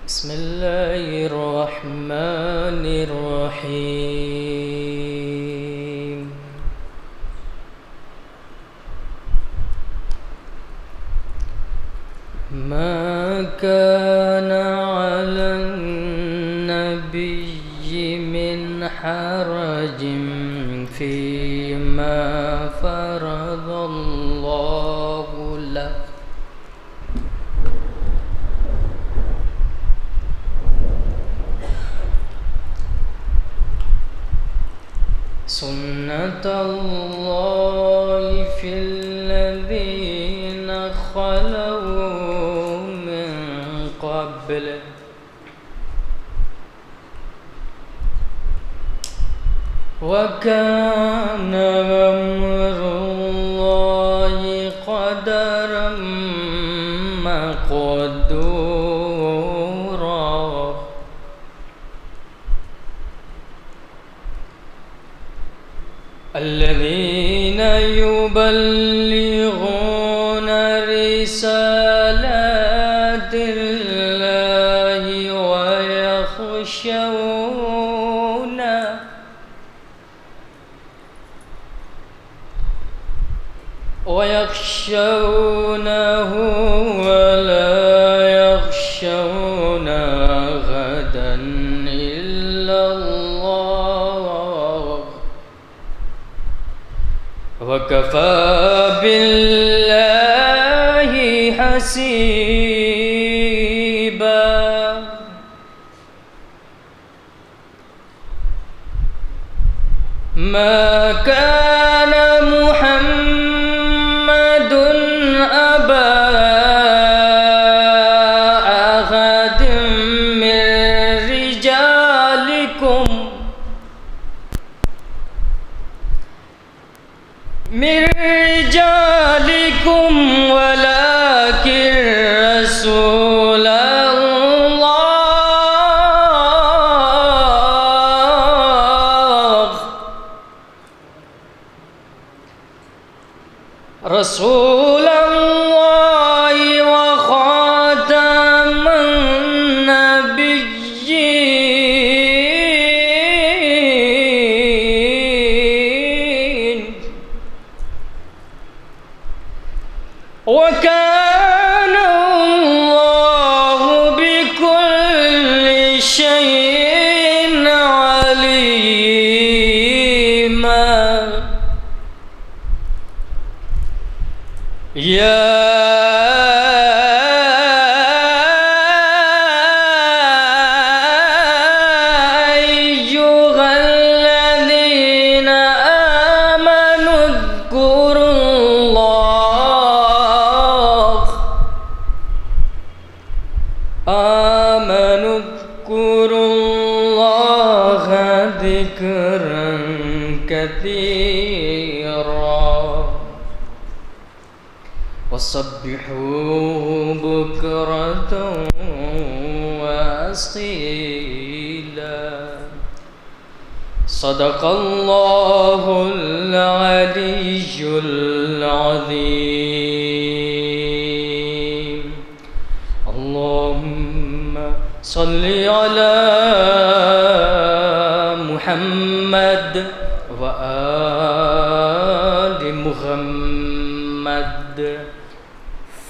بسم الله الرحمن الرحيم. ما كان على النبي من حرج فيما فرض الله له سنة الله في الذين خلوا من قبله وكان أمر الله قدرا مقدورا. الذين يبلغون رسالات الله ويخشونه ولا يخشون غدا إلا الله وكفى بالله حسيبا. ما كان محمد أبا أحد من رجالكم ولكن رسول الله وخاتم النبيين وكان الله بكل شيء عليما. يا أيها الذين آمنوا اذكروا الله ذكرا كثيرا وسبحوه بكرة وأصيلا. صدق الله العلي العظيم. اللهم صل على محمد وآل محمد.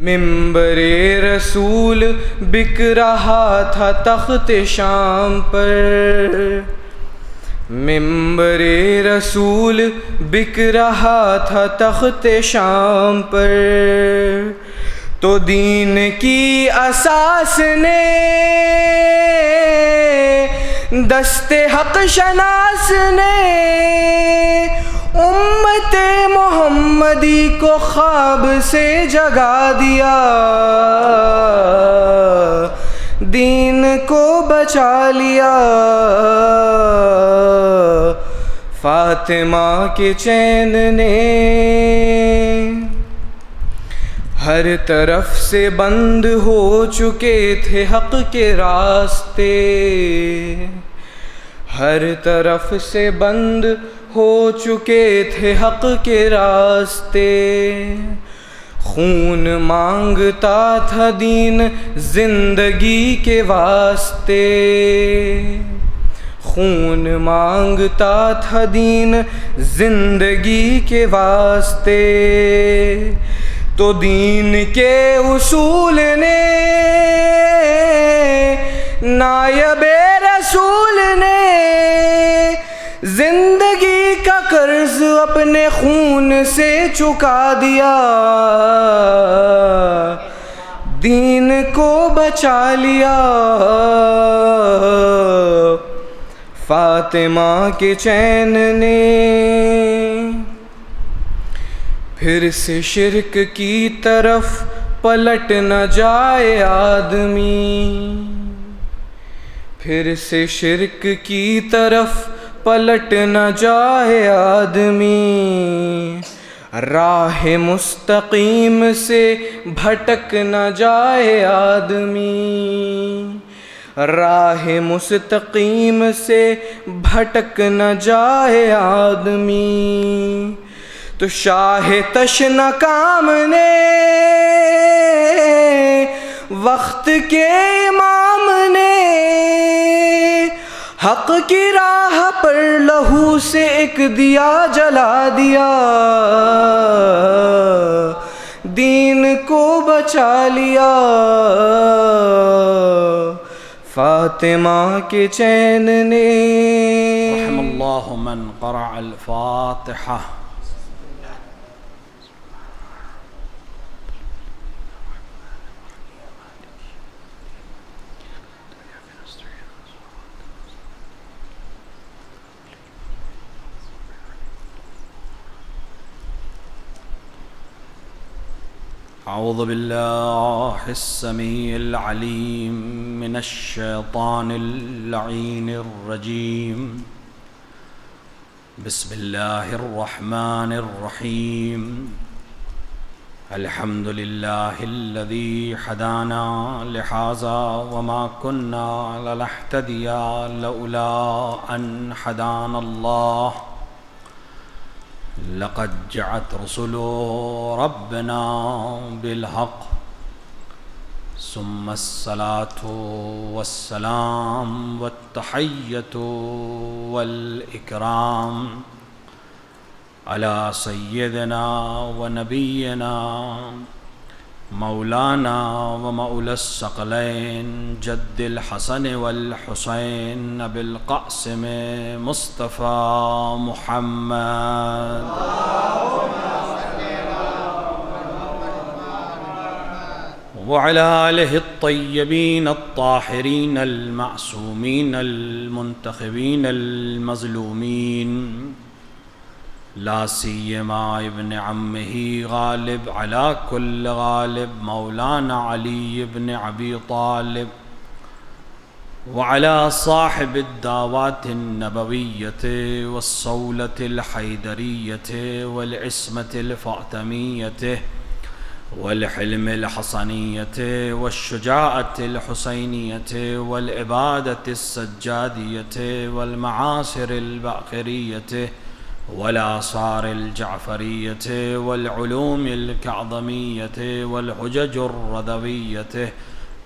ممبر رسول بک رہا تھا تخت شام پر، ممبر رسول بک رہا تھا تخت شام پر، تو دین کی اساس نے دست حق شناس نے امت محمدی کو خواب سے جگا دیا، دین کو بچا لیا۔ فاطمہ کے چین نے ہر طرف سے بند ہو چکے تھے حق کے راستے، ہر طرف سے بند ہو چکے تھے حق کے راستے، خون مانگتا تھا دین زندگی کے واسطے، خون مانگتا تھا دین زندگی کے واسطے، تو دین کے اصول نے نائب رسول نے زندگی کا قرض اپنے خون سے چکا دیا، دین کو بچا لیا۔ فاطمہ کے چین نے پھر سے شرک کی طرف پلٹ نہ جائے آدمی، پھر سے شرک کی طرف پلٹ نہ جائے آدمی، راہ مستقیم سے بھٹک نہ جائے آدمی، راہ مستقیم سے بھٹک نہ جائے آدمی۔ تو شاہ تشنہ کام نے وقت کے امام نے حق کی راہ پر لہو سے ایک دیا جلا دیا، دین کو بچا لیا۔ فاطمہ کے چین نے رحم اللہ من قرأ الفاتحہ۔ اعوذ باللہ السمیع العلیم من الشیطان اللعین الرجیم، بسم اللہ الرحمن الرحیم، الحمد للہ الذی ہدانا لہذا وما کننا لنہتدی لولا ان ہدانا اللہ، لقد جاءت رسل ربنا بالحق، ثم الصلاة والسلام والتحیۃ والإکرام على سیدنا ونبینا مولانا ومولا الثقلین جد الحسن والحسین ابی القاسم مصطفیٰ محمد، وعلى آلہ الطیبین الطاہرین المعصومین المنتخبین المظلومین، لا سیما ابن عمہ غالب علی کل غالب مولانا علی ابن ابی طالب، وعلى صاحب الدعوات النبویۃ والصولۃ الحیدریۃ والعصمۃ الفاطمیۃ والحلم الحسنیۃ والشجاعۃ الحسینیۃ والعبادۃ السجادیۃ والمعاصر الباقریۃ والآثار الجعفریۃ والعلوم الکعظمیۃ والحجج الرضویۃ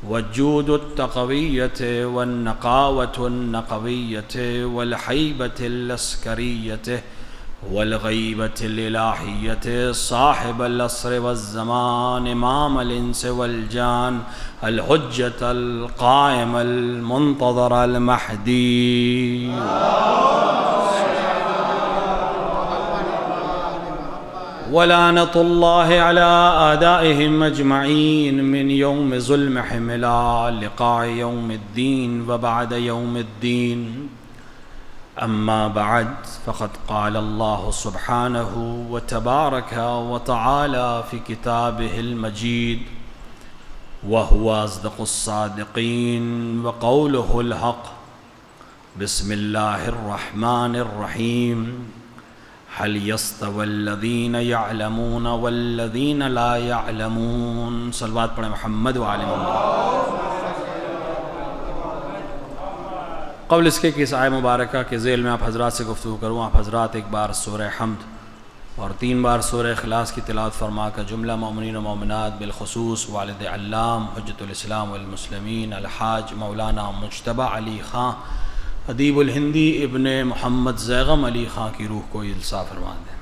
والجود التقویۃ والنقاوۃ النقویۃ والحیبۃ العسکریۃ والغیبۃ الالہیۃ صاحب العصر والزمان امام الانس والجان الحجۃ القائم المنتظر المہدی ولعنۃ اللہ علی اعدائہم اجمعین من یوم ظلمہم الی لقاء یوم الدین وبعد یوم الدین اما بعد فقد قال اللہ سبحانہ وتبارک وتعالی فی کتابہ المجید وهو اصدق الصادقین وقولہ الحق بسم اللہ الرحمن الرحیم هل يستوي الذين يعلمون والذين لا يعلمون صلوات پڑھیں محمد وآل محمد۔ قبل اس کے کہ اس آیہ مبارکہ کے ذیل میں آپ حضرات سے گفتگو کروں، آپ حضرات ایک بار سورہ حمد اور 3 بار سورہ اخلاص کی تلاوت فرما کر جملہ مومنین و مومنات بالخصوص والد علام حجۃ الاسلام والمسلمین الحاج مولانا مجتبیٰ علی خان ادیب الہندی ابن محمد زیغم علی خان کی روح کو جلسہ فرما دیں۔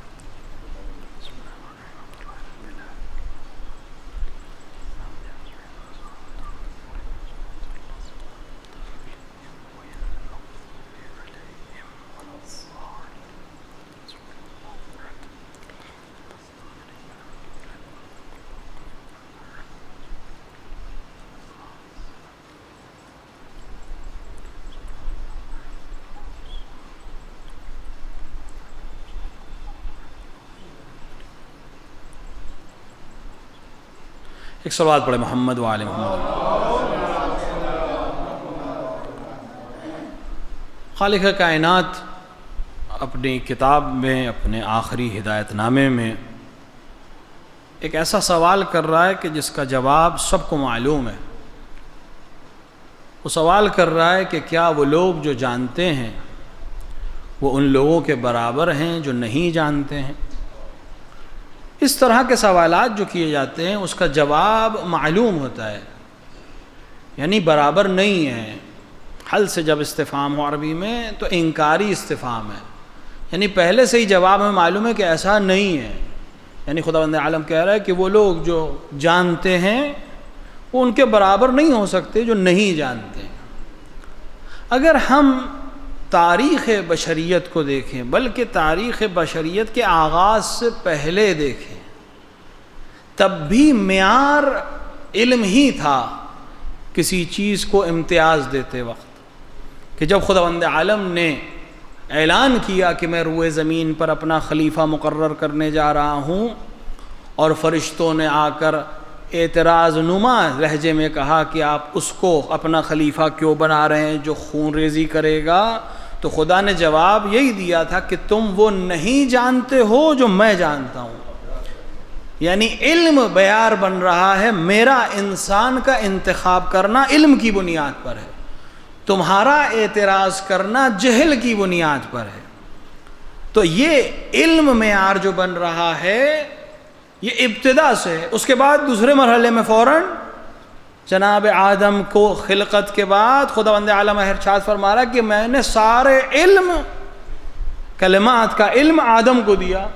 ایک صلوات پڑھے محمد و آل محمد۔ خالق کائنات اپنی کتاب میں، اپنے آخری ہدایت نامے میں ایک ایسا سوال کر رہا ہے کہ جس کا جواب سب کو معلوم ہے۔ وہ سوال کر رہا ہے کہ کیا وہ لوگ جو جانتے ہیں وہ ان لوگوں کے برابر ہیں جو نہیں جانتے ہیں؟ اس طرح کے سوالات جو کیے جاتے ہیں اس کا جواب معلوم ہوتا ہے، یعنی برابر نہیں ہے۔ حل سے جب استفہام ہو عربی میں تو انکاری استفہام ہے، یعنی پہلے سے ہی جواب میں معلوم ہے کہ ایسا نہیں ہے، یعنی خداوند عالم کہہ رہا ہے کہ وہ لوگ جو جانتے ہیں وہ ان کے برابر نہیں ہو سکتے جو نہیں جانتے ہیں۔ اگر ہم تاریخ بشریت کو دیکھیں، بلکہ تاریخ بشریت کے آغاز سے پہلے دیکھیں، تب بھی معیار علم ہی تھا کسی چیز کو امتیاز دیتے وقت، کہ جب خداوند عالم نے اعلان کیا کہ میں روئے زمین پر اپنا خلیفہ مقرر کرنے جا رہا ہوں، اور فرشتوں نے آ کر اعتراض نما لہجے میں کہا کہ آپ اس کو اپنا خلیفہ کیوں بنا رہے ہیں جو خون ریزی کرے گا، تو خدا نے جواب یہی دیا تھا کہ تم وہ نہیں جانتے ہو جو میں جانتا ہوں۔ یعنی علم بیار بن رہا ہے، میرا انسان کا انتخاب کرنا علم کی بنیاد پر ہے، تمہارا اعتراض کرنا جہل کی بنیاد پر ہے۔ تو یہ علم معیار جو بن رہا ہے یہ ابتدا سے ہے۔ اس کے بعد دوسرے مرحلے میں فوراً جناب آدم کو خلقت کے بعد خداوند عالم ارشاد فرما رہا کہ میں نے سارے علم، کلمات کا علم آدم کو دیا،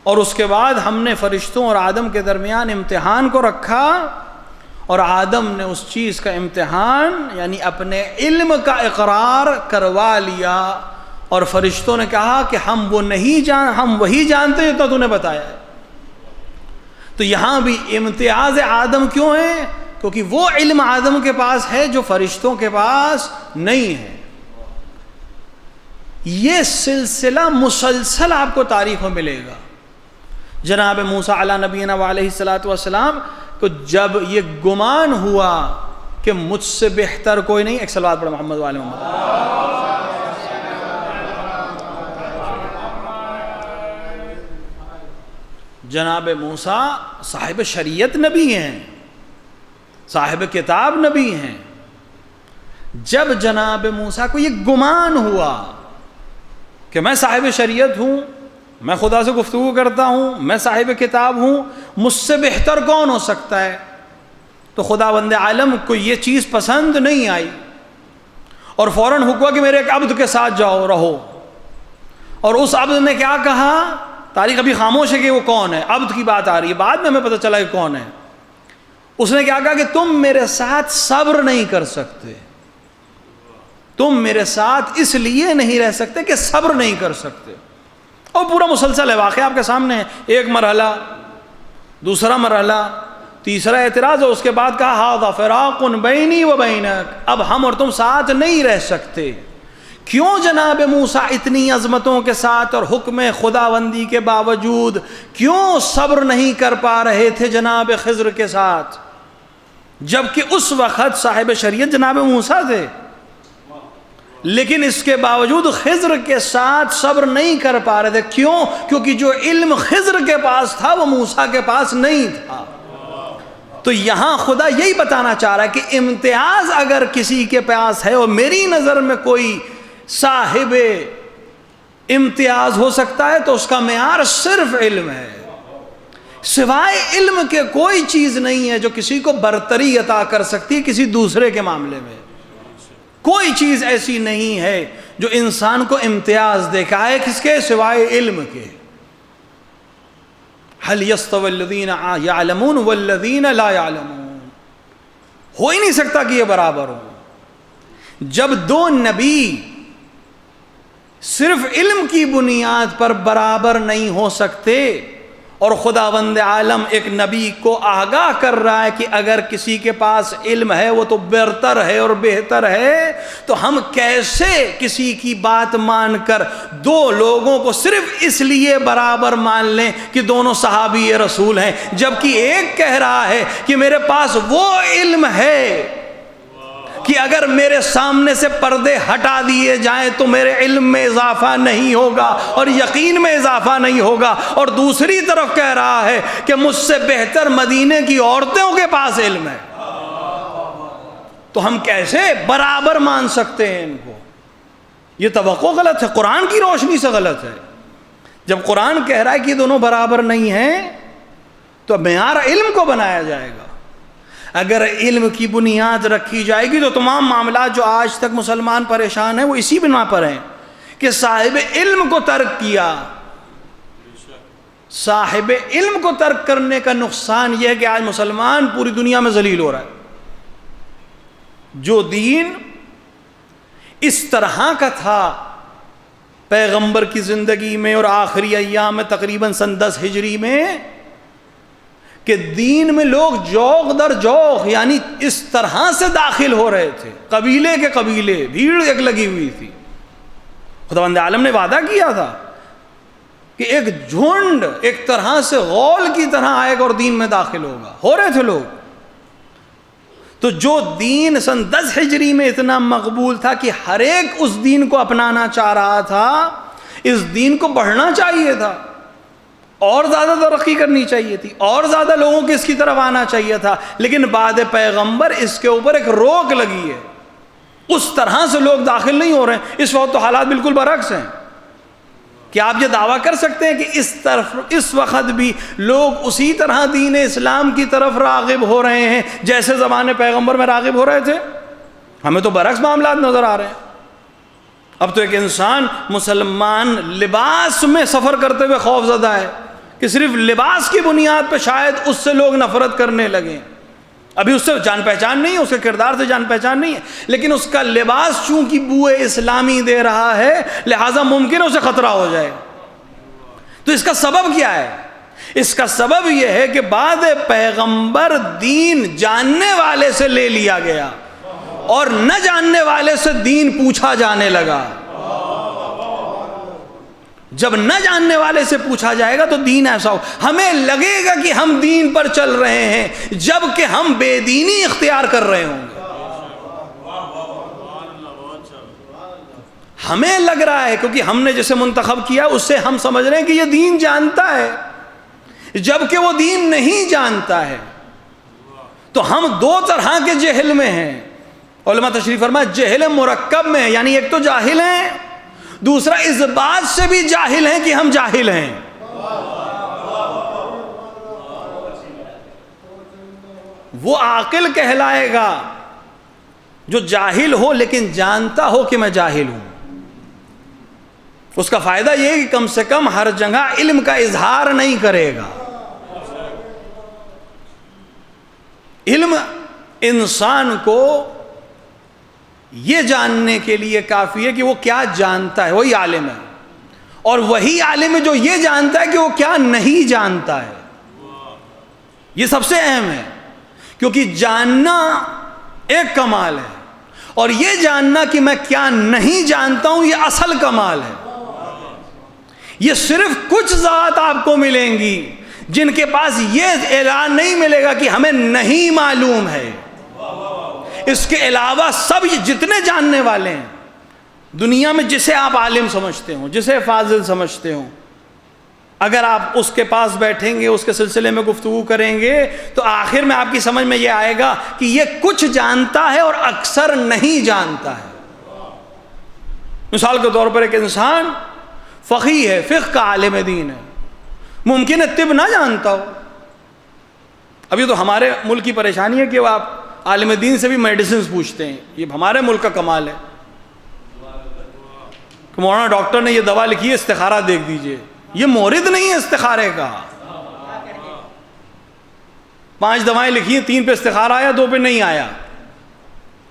اور اس کے بعد ہم نے فرشتوں اور آدم کے درمیان امتحان کو رکھا، اور آدم نے اس چیز کا امتحان یعنی اپنے علم کا اقرار کروا لیا، اور فرشتوں نے کہا کہ ہم وہی جانتے ہیں تو نے بتایا ہے۔ تو یہاں بھی امتیاز آدم کیوں ہے؟ کیونکہ وہ علم آدم کے پاس ہے جو فرشتوں کے پاس نہیں ہے۔ یہ سلسلہ مسلسل آپ کو تاریخ میں ملے گا۔ جناب موسیٰ علی نبینا علیہ الصلوۃ والسلام کو جب یہ گمان ہوا کہ مجھ سے بہتر کوئی نہیں، ایک صلوات پڑھ محمد وآل محمد۔ جناب موسیٰ صاحب شریعت نبی ہیں، صاحب کتاب نبی ہیں۔ جب جناب موسیٰ کو یہ گمان ہوا کہ میں صاحب شریعت ہوں، میں خدا سے گفتگو کرتا ہوں، میں صاحب کتاب ہوں، مجھ سے بہتر کون ہو سکتا ہے، تو خداوند عالم کو یہ چیز پسند نہیں آئی، اور فوراً حکم کہ میرے ایک عبد کے ساتھ جاؤ رہو، اور اس عبد نے کیا کہا؟ تاریخ ابھی خاموش ہے کہ وہ کون ہے، عبد کی بات آ رہی ہے، بعد میں ہمیں پتہ چلا کہ کون ہے۔ اس نے کیا کہا کہ تم میرے ساتھ صبر نہیں کر سکتے، تم میرے ساتھ اس لیے نہیں رہ سکتے کہ صبر نہیں کر سکتے۔ اور پورا مسلسل ہے، واقعہ آپ کے سامنے ہے، ایک مرحلہ، دوسرا مرحلہ، تیسرا اعتراض، اور اس کے بعد کہا ھذا فراق بینی و بینک، اب ہم اور تم ساتھ نہیں رہ سکتے۔ کیوں جناب موسیٰ اتنی عظمتوں کے ساتھ اور حکم خداوندی کے باوجود کیوں صبر نہیں کر پا رہے تھے جناب خضر کے ساتھ، جبکہ اس وقت صاحب شریعت جناب موسیٰ تھے؟ لیکن اس کے باوجود خضر کے ساتھ صبر نہیں کر پا رہے تھے، کیوں؟ کیونکہ جو علم خضر کے پاس تھا وہ موسیٰ کے پاس نہیں تھا۔ تو یہاں خدا یہی بتانا چاہ رہا ہے کہ امتیاز اگر کسی کے پاس ہے، اور میری نظر میں کوئی صاحب امتیاز ہو سکتا ہے تو اس کا معیار صرف علم ہے، سوائے علم کے کوئی چیز نہیں ہے جو کسی کو برتری عطا کر سکتی ہے کسی دوسرے کے معاملے میں۔ کوئی چیز ایسی نہیں ہے جو انسان کو امتیاز دکھائے، کس کے سوائے علم کے۔ هل يستوي الذين يعلمون والذين لا يعلمون، ہو ہی نہیں سکتا کہ یہ برابر ہو۔ جب دو نبی صرف علم کی بنیاد پر برابر نہیں ہو سکتے، اور خداوند عالم ایک نبی کو آگاہ کر رہا ہے کہ اگر کسی کے پاس علم ہے وہ تو برتر ہے اور بہتر ہے، تو ہم کیسے کسی کی بات مان کر دو لوگوں کو صرف اس لیے برابر مان لیں کہ دونوں صحابی رسول ہیں، جبکہ ایک کہہ رہا ہے کہ میرے پاس وہ علم ہے کہ اگر میرے سامنے سے پردے ہٹا دیے جائیں تو میرے علم میں اضافہ نہیں ہوگا اور یقین میں اضافہ نہیں ہوگا، اور دوسری طرف کہہ رہا ہے کہ مجھ سے بہتر مدینے کی عورتوں کے پاس علم ہے۔ تو ہم کیسے برابر مان سکتے ہیں ان کو؟ یہ توقع غلط ہے، قرآن کی روشنی سے غلط ہے۔ جب قرآن کہہ رہا ہے کہ یہ دونوں برابر نہیں ہیں تو معیار علم کو بنایا جائے گا۔ اگر علم کی بنیاد رکھی جائے گی تو تمام معاملات جو آج تک مسلمان پریشان ہیں وہ اسی بنا پر ہیں کہ صاحب علم کو ترک کیا۔ صاحب علم کو ترک کرنے کا نقصان یہ ہے کہ آج مسلمان پوری دنیا میں ذلیل ہو رہا ہے۔ جو دین اس طرح کا تھا پیغمبر کی زندگی میں اور آخری ایام میں تقریباً سن 10 ہجری میں، کہ دین میں لوگ جوق در جوق یعنی اس طرح سے داخل ہو رہے تھے، قبیلے کے قبیلے، بھیڑ ایک لگی ہوئی تھی۔ خداوند عالم نے وعدہ کیا تھا کہ ایک جھنڈ ایک طرح سے غول کی طرح آئے گا اور دین میں داخل ہوگا، ہو رہے تھے لوگ۔ تو جو دین سن 10 ہجری میں اتنا مقبول تھا کہ ہر ایک اس دین کو اپنانا چاہ رہا تھا، اس دین کو بڑھنا چاہیے تھا، اور زیادہ ترقی کرنی چاہیے تھی، اور زیادہ لوگوں کو اس کی طرف آنا چاہیے تھا، لیکن بعد پیغمبر اس کے اوپر ایک روک لگی ہے، اس طرح سے لوگ داخل نہیں ہو رہے ہیں۔ اس وقت تو حالات بالکل برعکس ہیں کہ آپ یہ دعویٰ کر سکتے ہیں کہ اس وقت بھی لوگ اسی طرح دین اسلام کی طرف راغب ہو رہے ہیں جیسے زمانے پیغمبر میں راغب ہو رہے تھے؟ ہمیں تو برعکس معاملات نظر آ رہے ہیں۔ اب تو ایک انسان مسلمان لباس میں سفر کرتے ہوئے خوف زدہ ہے کہ صرف لباس کی بنیاد پہ شاید اس سے لوگ نفرت کرنے لگیں۔ ابھی اس سے جان پہچان نہیں ہے، اس کے کردار سے جان پہچان نہیں ہے، لیکن اس کا لباس چونکہ بوئے اسلامی دے رہا ہے لہٰذا ممکن ہے اسے خطرہ ہو جائے۔ تو اس کا سبب کیا ہے؟ اس کا سبب یہ ہے کہ بعد پیغمبر دین جاننے والے سے لے لیا گیا اور نہ جاننے والے سے دین پوچھا جانے لگا۔ جب نہ جاننے والے سے پوچھا جائے گا تو دین ایسا ہو، ہمیں لگے گا کہ ہم دین پر چل رہے ہیں جبکہ ہم بے دینی اختیار کر رہے ہوں گے۔ ہمیں لگ رہا ہے کیونکہ ہم نے جسے منتخب کیا اس سے ہم سمجھ رہے ہیں کہ یہ دین جانتا ہے، جبکہ وہ دین نہیں جانتا ہے۔ تو ہم دو طرح کے جہل میں ہیں۔ علماء تشریف فرمائے جہل مرکب میں، یعنی ایک تو جاہل ہیں، دوسرا اس بات سے بھی جاہل ہیں کہ ہم جاہل ہیں۔ وہ عاقل کہلائے گا جو جاہل ہو لیکن جانتا ہو کہ میں جاہل ہوں۔ اس کا فائدہ یہ ہے کہ کم سے کم ہر جگہ علم کا اظہار نہیں کرے گا. علم انسان کو یہ جاننے کے لیے کافی ہے کہ وہ کیا جانتا ہے، وہی عالم ہے. اور وہی عالم ہے جو یہ جانتا ہے کہ وہ کیا نہیں جانتا ہے. یہ سب سے اہم ہے، کیونکہ جاننا ایک کمال ہے اور یہ جاننا کہ میں کیا نہیں جانتا ہوں یہ اصل کمال ہے. یہ صرف کچھ ذات آپ کو ملیں گی جن کے پاس یہ اعلان نہیں ملے گا کہ ہمیں نہیں معلوم ہے. اس کے علاوہ سب جتنے جاننے والے ہیں دنیا میں، جسے آپ عالم سمجھتے ہوں، جسے فاضل سمجھتے ہوں، اگر آپ اس کے پاس بیٹھیں گے، اس کے سلسلے میں گفتگو کریں گے تو آخر میں آپ کی سمجھ میں یہ آئے گا کہ یہ کچھ جانتا ہے اور اکثر نہیں جانتا ہے. مثال کے طور پر ایک انسان فقیہ ہے، فقہ کا عالم دین ہے، ممکن ہے طب نہ جانتا ہو. ابھی تو ہمارے ملک کی پریشانی ہے کہ وہ آپ عالم دین سے بھی میڈیسنز پوچھتے ہیں. یہ ہمارے ملک کا کمال ہے کہ مولانا ڈاکٹر نے یہ دوا لکھی ہے، استخارہ دیکھ دیجئے. یہ مورد نہیں ہے استخارے کا. 5 دوائیں لکھی ہیں، 3 پہ استخارہ آیا، 2 پہ نہیں آیا.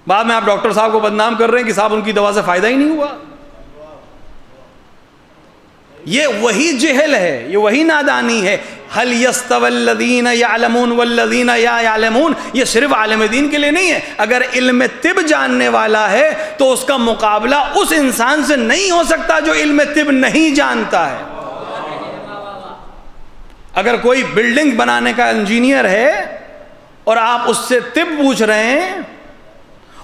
بعد میں آپ ڈاکٹر صاحب کو بدنام کر رہے ہیں کہ صاحب ان کی دوا سے فائدہ ہی نہیں ہوا. یہ وہی جہل ہے، یہ وہی نادانی ہے. هل يستوي الذين يعلمون والذين لا يعلمون، یہ صرف عالم دین کے لیے نہیں ہے. اگر علم طب جاننے والا ہے تو اس کا مقابلہ اس انسان سے نہیں ہو سکتا جو علم طب نہیں جانتا ہے. اگر کوئی بلڈنگ بنانے کا انجینئر ہے اور آپ اس سے طب پوچھ رہے ہیں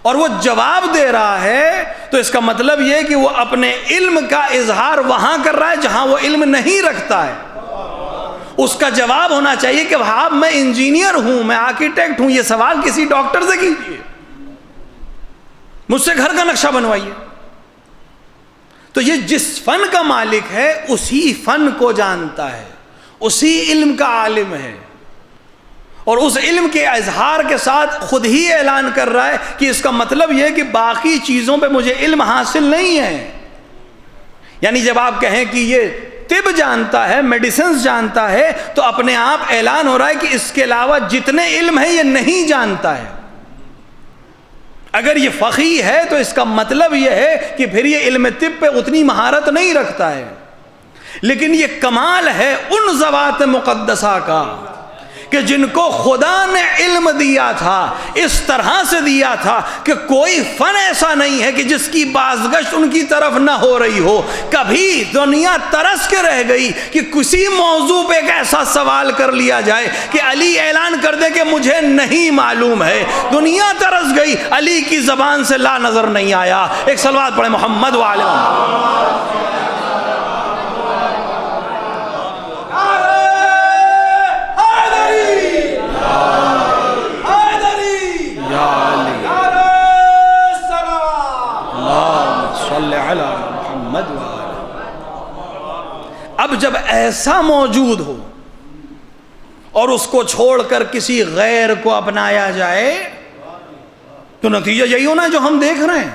اور وہ جواب دے رہا ہے تو اس کا مطلب یہ کہ وہ اپنے علم کا اظہار وہاں کر رہا ہے جہاں وہ علم نہیں رکھتا ہے. اس کا جواب ہونا چاہیے کہ ہاں میں انجینئر ہوں، میں آرکیٹیکٹ ہوں، یہ سوال کسی ڈاکٹر سے کیجیے، مجھ سے گھر کا نقشہ بنوائیے. تو یہ جس فن کا مالک ہے اسی فن کو جانتا ہے، اسی علم کا عالم ہے، اور اس علم کے اظہار کے ساتھ خود ہی اعلان کر رہا ہے کہ اس کا مطلب یہ ہے کہ باقی چیزوں پہ مجھے علم حاصل نہیں ہے. یعنی جب آپ کہیں کہ یہ طب جانتا ہے، میڈیسنز جانتا ہے، تو اپنے آپ اعلان ہو رہا ہے کہ اس کے علاوہ جتنے علم ہیں یہ نہیں جانتا ہے. اگر یہ فقیہ ہے تو اس کا مطلب یہ ہے کہ پھر یہ علم طب پہ اتنی مہارت نہیں رکھتا ہے. لیکن یہ کمال ہے ان ذوات مقدسہ کا کہ جن کو خدا نے علم دیا تھا، اس طرح سے دیا تھا کہ کوئی فن ایسا نہیں ہے کہ جس کی بازگشت ان کی طرف نہ ہو رہی ہو. کبھی دنیا ترس کے رہ گئی کہ کسی موضوع پہ ایک ایسا سوال کر لیا جائے کہ علی اعلان کر دے کہ مجھے نہیں معلوم ہے. دنیا ترس گئی، علی کی زبان سے لا نظر نہیں آیا. ایک صلوات پڑھیں محمد وآل محمد. اب جب ایسا موجود ہو اور اس کو چھوڑ کر کسی غیر کو اپنایا جائے تو نتیجہ یہی ہونا ہے جو ہم دیکھ رہے ہیں.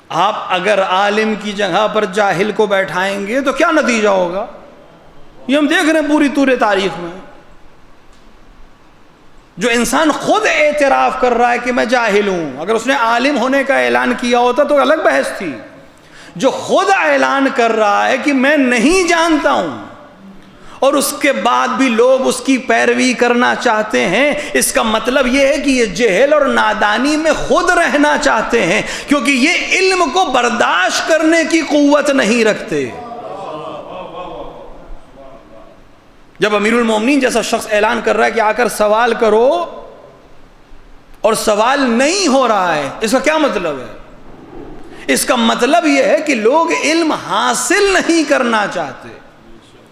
آپ اگر عالم کی جگہ پر جاہل کو بیٹھائیں گے تو کیا نتیجہ ہوگا؟ یہ ہم دیکھ رہے ہیں پوری طور تاریخ میں. جو انسان خود اعتراف کر رہا ہے کہ میں جاہل ہوں، اگر اس نے عالم ہونے کا اعلان کیا ہوتا تو الگ بحث تھی. جو خود اعلان کر رہا ہے کہ میں نہیں جانتا ہوں اور اس کے بعد بھی لوگ اس کی پیروی کرنا چاہتے ہیں، اس کا مطلب یہ ہے کہ یہ جہل اور نادانی میں خود رہنا چاہتے ہیں، کیونکہ یہ علم کو برداشت کرنے کی قوت نہیں رکھتے. جب امیر المومنین جیسا شخص اعلان کر رہا ہے کہ آ کر سوال کرو اور سوال نہیں ہو رہا ہے، اس کا کیا مطلب ہے؟ اس کا مطلب یہ ہے کہ لوگ علم حاصل نہیں کرنا چاہتے.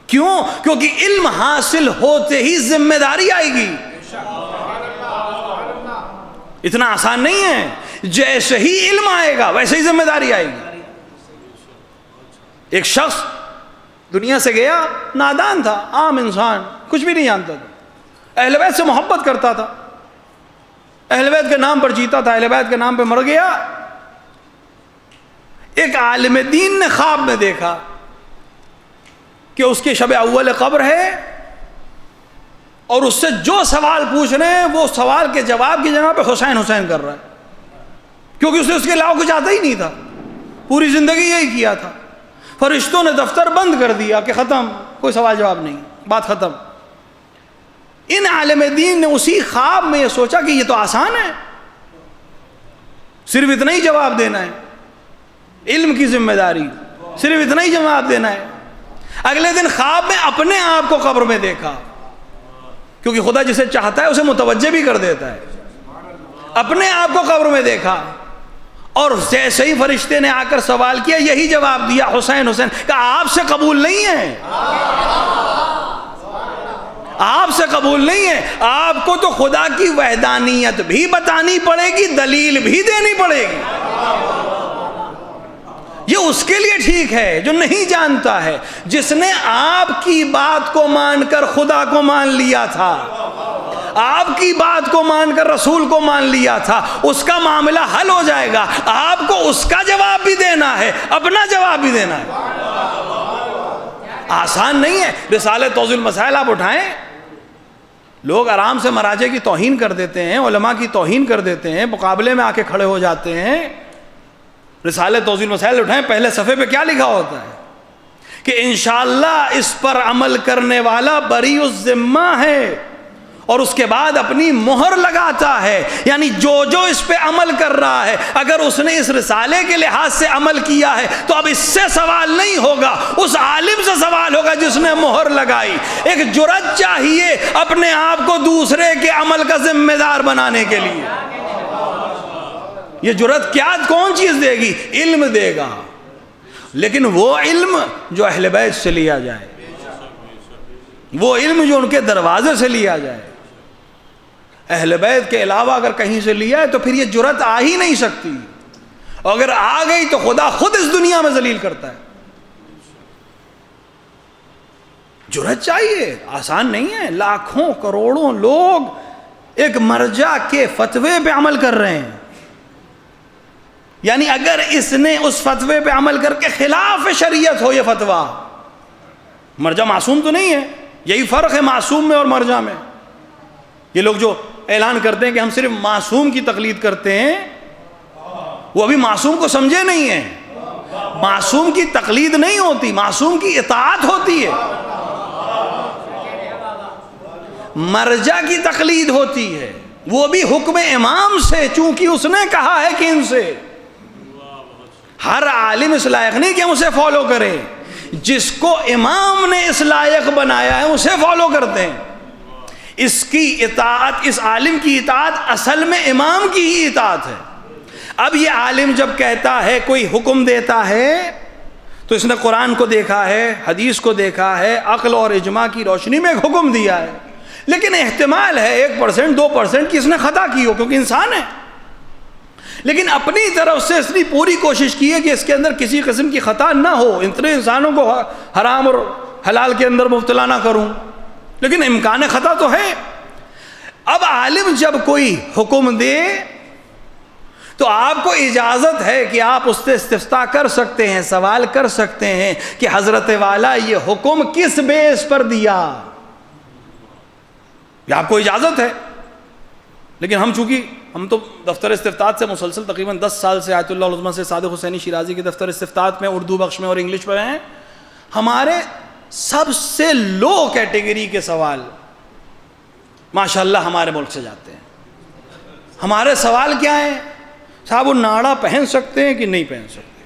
کیوں؟ کیونکہ علم حاصل ہوتے ہی ذمہ داری آئے گی. اتنا آسان نہیں ہے، جیسے ہی علم آئے گا ویسے ہی ذمہ داری آئے گی. ایک شخص دنیا سے گیا، نادان تھا، عام انسان، کچھ بھی نہیں جانتا تھا، اہل بیت سے محبت کرتا تھا، اہل بیت کے نام پر جیتا تھا، اہل بیت کے نام پہ مر گیا. ایک عالم دین نے خواب میں دیکھا کہ اس کی شب اول قبر ہے اور اس سے جو سوال پوچھ رہے ہیں وہ سوال کے جواب کی جگہ پہ حسین حسین کر رہا ہے، کیونکہ اس نے اس کے علاوہ کچھ آتا ہی نہیں تھا، پوری زندگی یہی کیا تھا۔ فرشتوں نے دفتر بند کر دیا کہ ختم، کوئی سوال جواب نہیں، بات ختم۔ ان عالم دین نے اسی خواب میں یہ سوچا کہ یہ تو آسان ہے، صرف اتنا ہی جواب دینا ہے، علم کی ذمہ داری صرف اتنا ہی جواب دینا ہے۔ اگلے دن خواب میں اپنے آپ کو قبر میں دیکھا، کیونکہ خدا جسے چاہتا ہے اسے متوجہ بھی کر دیتا ہے۔ اپنے آپ کو قبر میں دیکھا اور جیسے ہی فرشتے نے آ کر سوال کیا یہی جواب دیا، حسین حسین۔ کہا آپ سے قبول نہیں ہے، آپ سے قبول نہیں ہے، آپ کو تو خدا کی وحدانیت بھی بتانی پڑے گی، دلیل بھی دینی پڑے گی۔ یہ اس کے لیے ٹھیک ہے جو نہیں جانتا ہے، جس نے آپ کی بات کو مان کر خدا کو مان لیا تھا، آپ کی بات کو مان کر رسول کو مان لیا تھا، اس کا معاملہ حل ہو جائے گا۔ آپ کو اس کا جواب بھی دینا ہے، اپنا جواب بھی دینا ہے۔ آسان نہیں ہے۔ رسالہ توضیح المسائل آپ اٹھائیں، لوگ آرام سے مراجع کی توہین کر دیتے ہیں، علماء کی توہین کر دیتے ہیں، مقابلے میں آ کے کھڑے ہو جاتے ہیں۔ رسالہ توضیح المسائل اٹھائیں، پہلے صفحے پہ کیا لکھا ہوتا ہے کہ انشاءاللہ اس پر عمل کرنے والا بری الذمہ ہے، اور اس کے بعد اپنی مہر لگاتا ہے، یعنی جو اس پہ عمل کر رہا ہے اگر اس نے اس رسالے کے لحاظ سے عمل کیا ہے تو اب اس سے سوال نہیں ہوگا، اس عالم سے سوال ہوگا جس نے مہر لگائی۔ ایک جرأت چاہیے اپنے آپ کو دوسرے کے عمل کا ذمہ دار بنانے کے لیے۔ یہ جرأت کیا کون چیز دے گی؟ علم دے گا، لیکن وہ علم جو اہل بیت سے لیا جائے، وہ علم جو ان کے دروازے سے لیا جائے۔ اہل بیت کے علاوہ اگر کہیں سے لیا ہے تو پھر یہ جرأت آ ہی نہیں سکتی، اور اگر آ گئی تو خدا خود اس دنیا میں ذلیل کرتا ہے۔ جرأت چاہیے، آسان نہیں ہے۔ لاکھوں کروڑوں لوگ ایک مرجع کے فتوے پہ عمل کر رہے ہیں، یعنی اگر اس نے اس فتوے پہ عمل کر کے خلاف شریعت ہو یہ فتویٰ، مرجع معصوم تو نہیں ہے، یہی فرق ہے معصوم میں اور مرجع میں۔ یہ لوگ جو اعلان کرتے ہیں کہ ہم صرف معصوم کی تقلید کرتے ہیں، وہ ابھی معصوم کو سمجھے نہیں ہیں۔ معصوم کی تقلید نہیں ہوتی، معصوم کی اطاعت ہوتی ہے، مرجع کی تقلید ہوتی ہے، وہ بھی حکم امام سے، چونکہ اس نے کہا ہے کہ ان سے۔ ہر عالم اس لائق نہیں کہ ہم اسے فالو کریں، جس کو امام نے اس لائق بنایا ہے اسے فالو کرتے ہیں۔ اس کی اطاعت، اس عالم کی اطاعت اصل میں امام کی ہی اطاعت ہے۔ اب یہ عالم جب کہتا ہے، کوئی حکم دیتا ہے، تو اس نے قرآن کو دیکھا ہے، حدیث کو دیکھا ہے، عقل اور اجماع کی روشنی میں ایک حکم دیا ہے، لیکن احتمال ہے 1% 2% کی اس نے خطا کی ہو، کیونکہ انسان ہے، لیکن اپنی طرف سے اس نے پوری کوشش کی ہے کہ اس کے اندر کسی قسم کی خطا نہ ہو، اتنے انسانوں کو حرام اور حلال کے اندر مبتلا نہ کروں، لیکن امکان خطا تو ہے۔ اب عالم جب کوئی حکم دے تو آپ کو اجازت ہے کہ آپ اس سے استفسار کر سکتے ہیں، سوال کر سکتے ہیں کہ حضرت والا یہ حکم کس بیس پر دیا، یہ آپ کو اجازت ہے۔ لیکن ہم تو دفتر استفتاء سے مسلسل تقریباً 10 سال سے آیت اللہ العظمیٰ سے صادق حسینی شیرازی کے دفتر استفتاء میں اردو بخش میں اور انگلش میں ہیں، ہمارے سب سے لو کیٹیگری کے سوال ماشاءاللہ ہمارے ملک سے جاتے ہیں۔ ہمارے سوال کیا ہیں؟ صاحب وہ ناڑا پہن سکتے ہیں کہ نہیں پہن سکتے؟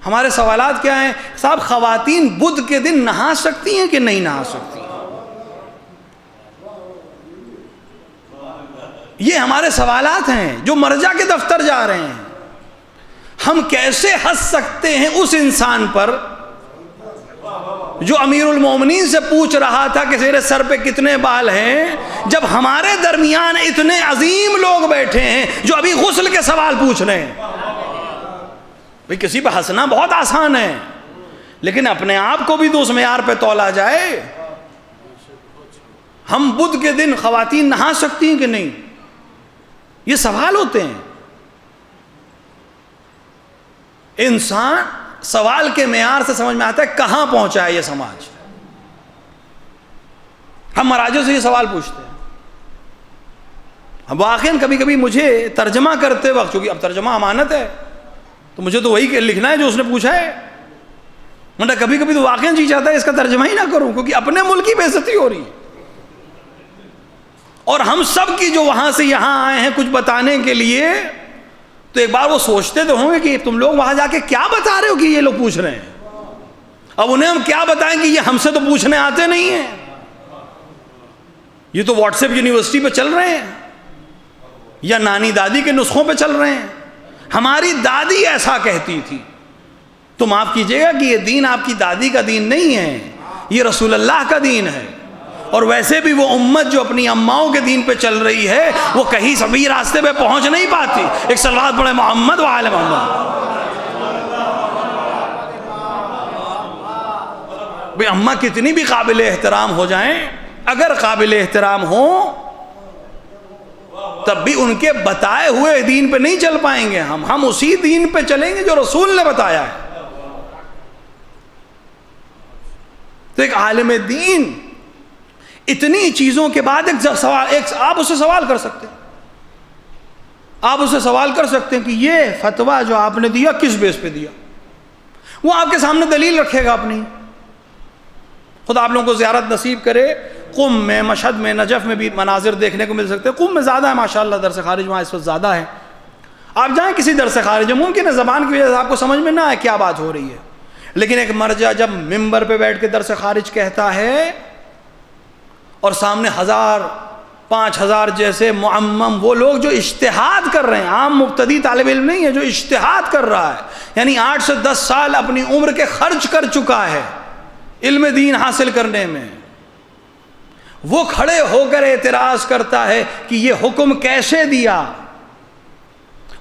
ہمارے سوالات کیا ہیں؟ صاحب خواتین بدھ کے دن نہا سکتی ہیں کہ نہیں نہا سکتی؟ یہ ہمارے سوالات ہیں جو مرجع کے دفتر جا رہے ہیں۔ ہم کیسے ہنس سکتے ہیں اس انسان پر جو امیر المومنین سے پوچھ رہا تھا کہ تیرے سر پہ کتنے بال ہیں، جب ہمارے درمیان اتنے عظیم لوگ بیٹھے ہیں جو ابھی غسل کے سوال پوچھ رہے ہیں۔ بھئی کسی پہ ہنسنا بہت آسان ہے، لیکن اپنے آپ کو بھی تو اس معیار پہ تولا جائے۔ ہم بدھ کے دن خواتین نہا سکتی ہیں کہ نہیں؟ یہ سوال ہوتے ہیں۔ انسان سوال کے معیار سے سمجھ میں آتا ہے کہاں پہنچا ہے یہ سماج. ہم مراجع سے یہ سوال پوچھتے ہیں. واقعاً کبھی کبھی مجھے ترجمہ کرتے وقت، چونکہ اب ترجمہ امانت ہے تو مجھے تو وہی لکھنا ہے جو اس نے پوچھا ہے، ورنہ کبھی کبھی تو واقعاً جی چاہتا ہے اس کا ترجمہ ہی نہ کروں، کیونکہ اپنے ملک کی بے عزتی ہو رہی ہے. اور ہم سب کی جو وہاں سے یہاں آئے ہیں کچھ بتانے کے لیے، تو ایک بار وہ سوچتے تو ہوں گے کہ تم لوگ وہاں جا کے کیا بتا رہے ہو کہ یہ لوگ پوچھ رہے ہیں. اب انہیں ہم کیا بتائیں کہ یہ ہم سے تو پوچھنے آتے نہیں ہیں، یہ تو واٹس ایپ یونیورسٹی پہ چل رہے ہیں یا نانی دادی کے نسخوں پہ چل رہے ہیں. ہماری دادی ایسا کہتی تھی. تو معاف کیجئے گا کہ یہ دین آپ کی دادی کا دین نہیں ہے، یہ رسول اللہ کا دین ہے. اور ویسے بھی وہ امت جو اپنی اماؤں کے دین پہ چل رہی ہے وہ کہیں صحیح راستے پہ پہنچ نہیں پاتی. ایک صلوات پڑھے محمد و آل محمد. بھئی اماں کتنی بھی قابل احترام ہو جائیں، اگر قابل احترام ہوں تب بھی ان کے بتائے ہوئے دین پہ نہیں چل پائیں گے. ہم اسی دین پہ چلیں گے جو رسول نے بتایا ہے. تو ایک عالم دین اتنی چیزوں کے بعد آپ اسے سوال کر سکتے ہیں. آپ اسے سوال کر سکتے ہیں کہ یہ فتویٰ جو آپ نے دیا کس بیس پہ دیا. وہ آپ کے سامنے دلیل رکھے گا اپنی. خدا آپ لوگوں کو زیارت نصیب کرے. قم میں، مشہد میں، نجف میں بھی مناظر دیکھنے کو مل سکتے ہیں. قم میں زیادہ ہے ماشاءاللہ، درس خارج وہاں اس وقت زیادہ ہے. آپ جائیں کسی درس خارج، ممکن ہے زبان کی وجہ سے آپ کو سمجھ میں نہ آئے کیا بات ہو رہی ہے، لیکن ایک مرجع جب ممبر پہ بیٹھ کے درس خارج کہتا ہے اور سامنے 1000 5000 جیسے معمم وہ لوگ جو اجتہاد کر رہے ہیں، عام مبتدی طالب علم نہیں ہے، جو اجتہاد کر رہا ہے، یعنی 8 سے 10 سال اپنی عمر کے خرچ کر چکا ہے علم دین حاصل کرنے میں، وہ کھڑے ہو کر اعتراض کرتا ہے کہ یہ حکم کیسے دیا.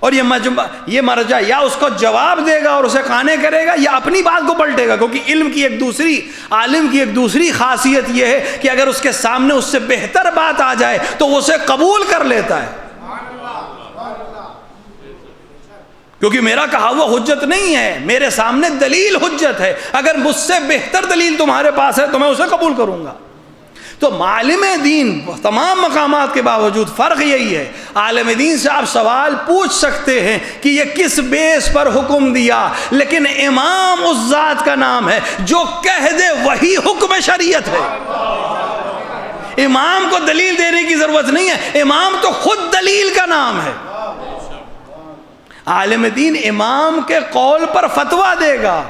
اور یہ مرجع یا اس کو جواب دے گا اور اسے قانع کرے گا یا اپنی بات کو پلٹے گا. کیونکہ علم کی عالم کی ایک دوسری خاصیت یہ ہے کہ اگر اس کے سامنے اس سے بہتر بات آ جائے تو وہ اسے قبول کر لیتا ہے. کیونکہ میرا کہا ہوا حجت نہیں ہے، میرے سامنے دلیل حجت ہے. اگر مجھ سے بہتر دلیل تمہارے پاس ہے تو میں اسے قبول کروں گا. تو عالم دین تمام مقامات کے باوجود فرق یہی ہے، عالم دین سے آپ سوال پوچھ سکتے ہیں کہ یہ کس بیس پر حکم دیا، لیکن امام اس ذات کا نام ہے جو کہہ دے وہی حکم شریعت ہے. امام کو دلیل دینے کی ضرورت نہیں ہے، امام تو خود دلیل کا نام ہے. عالم دین امام کے قول پر فتویٰ دے گا.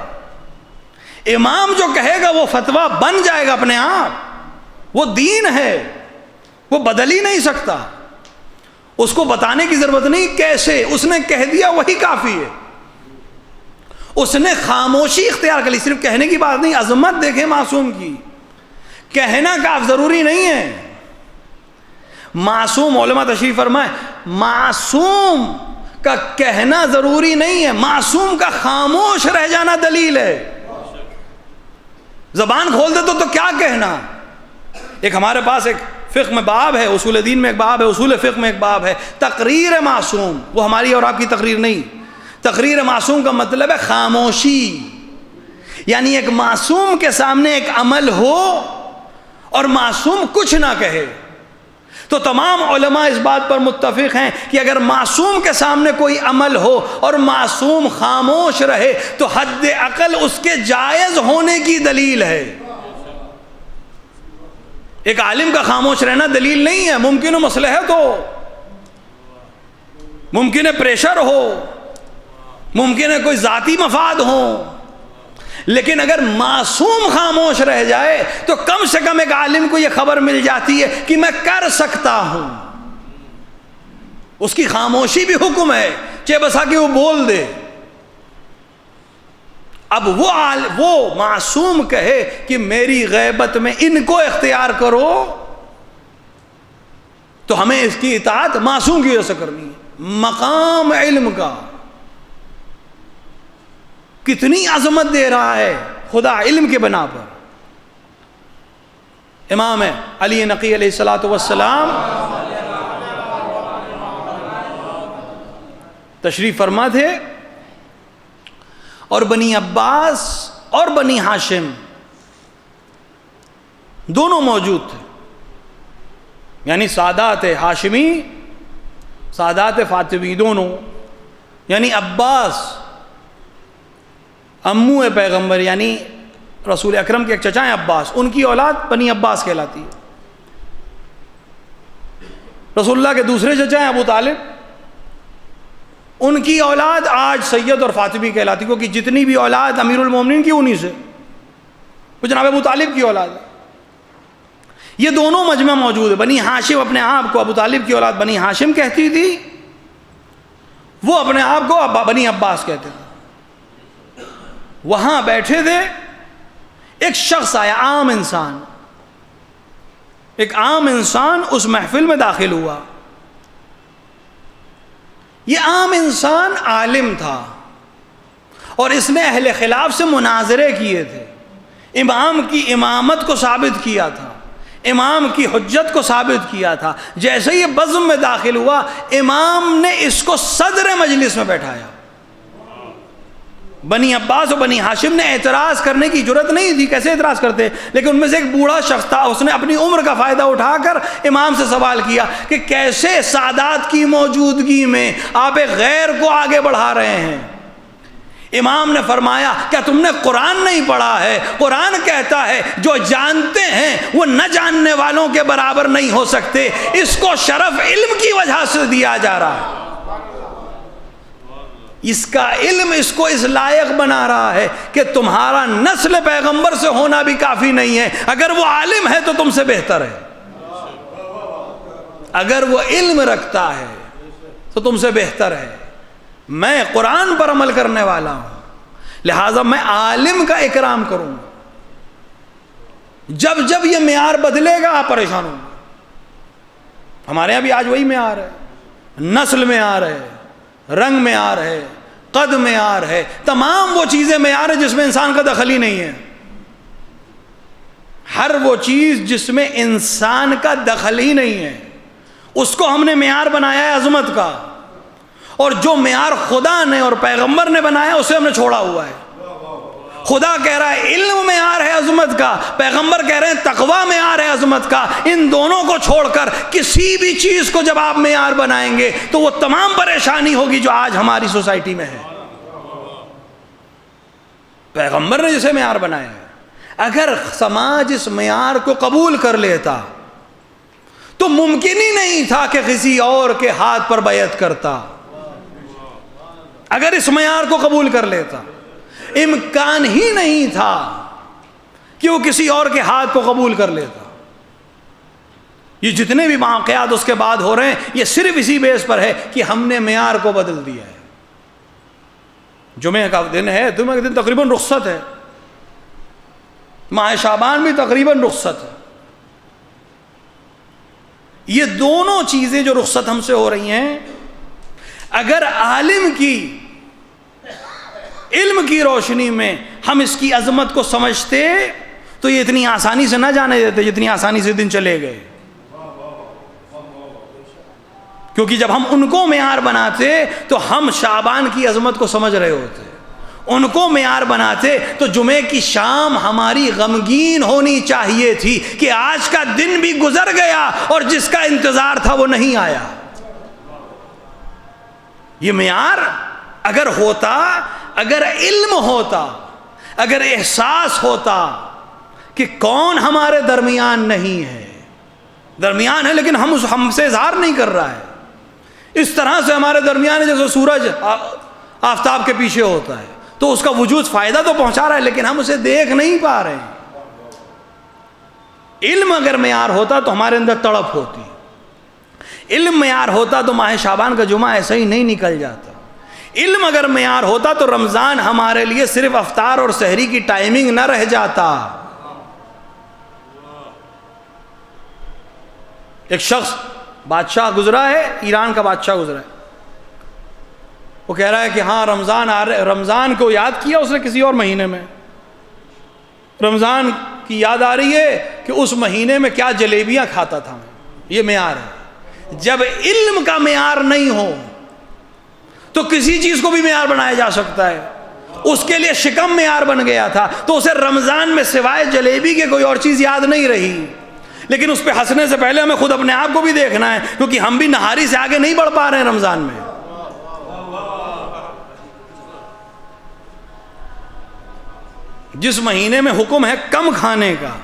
امام جو کہے گا وہ فتویٰ بن جائے گا اپنے آپ. وہ دین ہے، وہ بدل ہی نہیں سکتا. اس کو بتانے کی ضرورت نہیں کیسے، اس نے کہہ دیا وہی کافی ہے. اس نے خاموشی اختیار کر لی. صرف کہنے کی بات نہیں، عظمت دیکھیں معصوم کی. کہنا کاف ضروری نہیں ہے. معصوم، علماء تشریف فرمائے، معصوم کا کہنا ضروری نہیں ہے، معصوم کا خاموش رہ جانا دلیل ہے. زبان کھول دے تو کیا کہنا. ایک ہمارے پاس ایک فقہ میں باب ہے، اصول دین میں ایک باب ہے، اصول فقہ میں ایک باب ہے، تقریر معصوم. وہ ہماری اور آپ کی تقریر نہیں. تقریر معصوم کا مطلب ہے خاموشی. یعنی ایک معصوم کے سامنے ایک عمل ہو اور معصوم کچھ نہ کہے. تو تمام علماء اس بات پر متفق ہیں کہ اگر معصوم کے سامنے کوئی عمل ہو اور معصوم خاموش رہے تو حد عقل اس کے جائز ہونے کی دلیل ہے. ایک عالم کا خاموش رہنا دلیل نہیں ہے. ممکن ہو مصلحت ہو، ممکن ہے پریشر ہو، ممکن ہے کوئی ذاتی مفاد ہو، لیکن اگر معصوم خاموش رہ جائے تو کم سے کم ایک عالم کو یہ خبر مل جاتی ہے کہ میں کر سکتا ہوں. اس کی خاموشی بھی حکم ہے، چاہے بسا کہ وہ بول دے. اب وہ معصوم کہے کہ میری غیبت میں ان کو اختیار کرو، تو ہمیں اس کی اطاعت معصوم کی وجہ سے کرنی ہے. مقام علم کا کتنی عظمت دے رہا ہے خدا علم کے بنا پر. امام علی نقی علیہ الصلوۃ والسلام تشریف فرما تھے. اور بنی عباس اور بنی ہاشم دونوں موجود تھے، یعنی سادات ہاشمی، سادات فاطمی دونوں، یعنی عباس امو پیغمبر یعنی رسول اکرم کے ایک چچا ہیں عباس، ان کی اولاد بنی عباس کہلاتی ہے۔ رسول اللہ کے دوسرے چچا ہیں ابو طالب، ان کی اولاد آج سید اور فاطمی کہلاتی، کیونکہ جتنی بھی اولاد امیر المومنین کی انہی سے، وہ جناب ابو طالب کی اولاد ہے۔ یہ دونوں مجمع موجود ہے۔ بنی ہاشم اپنے آپ کو ابو طالب کی اولاد بنی ہاشم کہتی تھی، وہ اپنے آپ کو بنی عباس کہتے تھے۔ وہاں بیٹھے تھے، ایک شخص آیا، عام انسان، ایک عام انسان اس محفل میں داخل ہوا۔ یہ عام انسان عالم تھا اور اس نے اہل خلاف سے مناظرے کیے تھے، امام کی امامت کو ثابت کیا تھا، امام کی حجت کو ثابت کیا تھا۔ جیسے یہ بزم میں داخل ہوا، امام نے اس کو صدر مجلس میں بیٹھایا۔ بنی عباس اور بنی ہاشم نے اعتراض کرنے کی جرت نہیں تھی، کیسے اعتراض کرتے، لیکن ان میں سے ایک بوڑھا شخص تھا، اس نے اپنی عمر کا فائدہ اٹھا کر امام سے سوال کیا کہ کیسے سادات کی موجودگی میں آپ ایک غیر کو آگے بڑھا رہے ہیں۔ امام نے فرمایا کیا تم نے قرآن نہیں پڑھا ہے؟ قرآن کہتا ہے جو جانتے ہیں وہ نہ جاننے والوں کے برابر نہیں ہو سکتے، اس کو شرف علم کی وجہ سے دیا جا رہا ہے، اس کا علم اس کو اس لائق بنا رہا ہے کہ تمہارا نسل پیغمبر سے ہونا بھی کافی نہیں ہے، اگر وہ عالم ہے تو تم سے بہتر ہے، اگر وہ علم رکھتا ہے تو تم سے بہتر ہے۔ میں قرآن پر عمل کرنے والا ہوں، لہٰذا میں عالم کا اکرام کروں گا۔ جب جب یہ معیار بدلے گا آپ پریشان ہوں گے۔ ہمارے یہاں بھی آج وہی معیار ہے، نسل معیار ہے، رنگ معیار ہے، قد معیار ہے، تمام وہ چیزیں معیار ہیں جس میں انسان کا دخل ہی نہیں ہے۔ ہر وہ چیز جس میں انسان کا دخل ہی نہیں ہے اس کو ہم نے معیار بنایا ہے عظمت کا، اور جو معیار خدا نے اور پیغمبر نے بنایا اسے ہم نے چھوڑا ہوا ہے۔ خدا کہہ رہا ہے علم معیار ہے عظمت کا، پیغمبر کہہ رہے ہیں تقویٰ معیار ہے عظمت کا۔ ان دونوں کو چھوڑ کر کسی بھی چیز کو جب آپ معیار بنائیں گے تو وہ تمام پریشانی ہوگی جو آج ہماری سوسائٹی میں ہے۔ پیغمبر نے جسے معیار بنایا ہے، اگر سماج اس معیار کو قبول کر لیتا تو ممکن ہی نہیں تھا کہ کسی اور کے ہاتھ پر بیعت کرتا۔ اگر اس معیار کو قبول کر لیتا، امکان ہی نہیں تھا کہ وہ کسی اور کے ہاتھ کو قبول کر لیتا۔ یہ جتنے بھی واقعات اس کے بعد ہو رہے ہیں یہ صرف اسی بیس پر ہے کہ ہم نے معیار کو بدل دیا ہے۔ جمعہ کا دن ہے، جمعہ کا دن تقریباً رخصت ہے، ماہ شعبان بھی تقریباً رخصت ہے۔ یہ دونوں چیزیں جو رخصت ہم سے ہو رہی ہیں، اگر عالم کی علم کی روشنی میں ہم اس کی عظمت کو سمجھتے تو یہ اتنی آسانی سے نہ جانے دیتے جتنی آسانی سے دن چلے گئے، کیونکہ جب ہم ان کو معیار بناتے تو ہم شعبان کی عظمت کو سمجھ رہے ہوتے، ان کو معیار بناتے تو جمعے کی شام ہماری غمگین ہونی چاہیے تھی کہ آج کا دن بھی گزر گیا اور جس کا انتظار تھا وہ نہیں آیا۔ یہ معیار اگر ہوتا، اگر علم ہوتا، اگر احساس ہوتا کہ کون ہمارے درمیان نہیں ہے، درمیان ہے لیکن ہم سے اظہار نہیں کر رہا ہے، اس طرح سے ہمارے درمیان ہے جیسے سورج آفتاب کے پیچھے ہوتا ہے، تو اس کا وجود فائدہ تو پہنچا رہا ہے لیکن ہم اسے دیکھ نہیں پا رہے ہیں۔ علم اگر معیار ہوتا تو ہمارے اندر تڑپ ہوتی، علم معیار ہوتا تو ماہ شعبان کا جمعہ ایسا ہی نہیں نکل جاتا، علم اگر معیار ہوتا تو رمضان ہمارے لیے صرف افطار اور سحری کی ٹائمنگ نہ رہ جاتا۔ ایک شخص بادشاہ گزرا ہے، ایران کا بادشاہ گزرا ہے، وہ کہہ رہا ہے کہ ہاں رمضان رمضان کو یاد کیا اس نے کسی اور مہینے میں، رمضان کی یاد آ رہی ہے کہ اس مہینے میں کیا جلیبیاں کھاتا تھا۔ یہ معیار ہے۔ جب علم کا معیار نہیں ہو تو کسی چیز کو بھی معیار بنایا جا سکتا ہے۔ اس کے لیے شکم معیار بن گیا تھا، تو اسے رمضان میں سوائے جلیبی کے کوئی اور چیز یاد نہیں رہی. لیکن اس پہ ہنسنے سے پہلے ہمیں خود اپنے آپ کو بھی دیکھنا ہے، کیونکہ ہم بھی نہاری سے آگے نہیں بڑھ پا رہے ہیں رمضان میں. جس مہینے میں حکم ہے کم کھانے کا،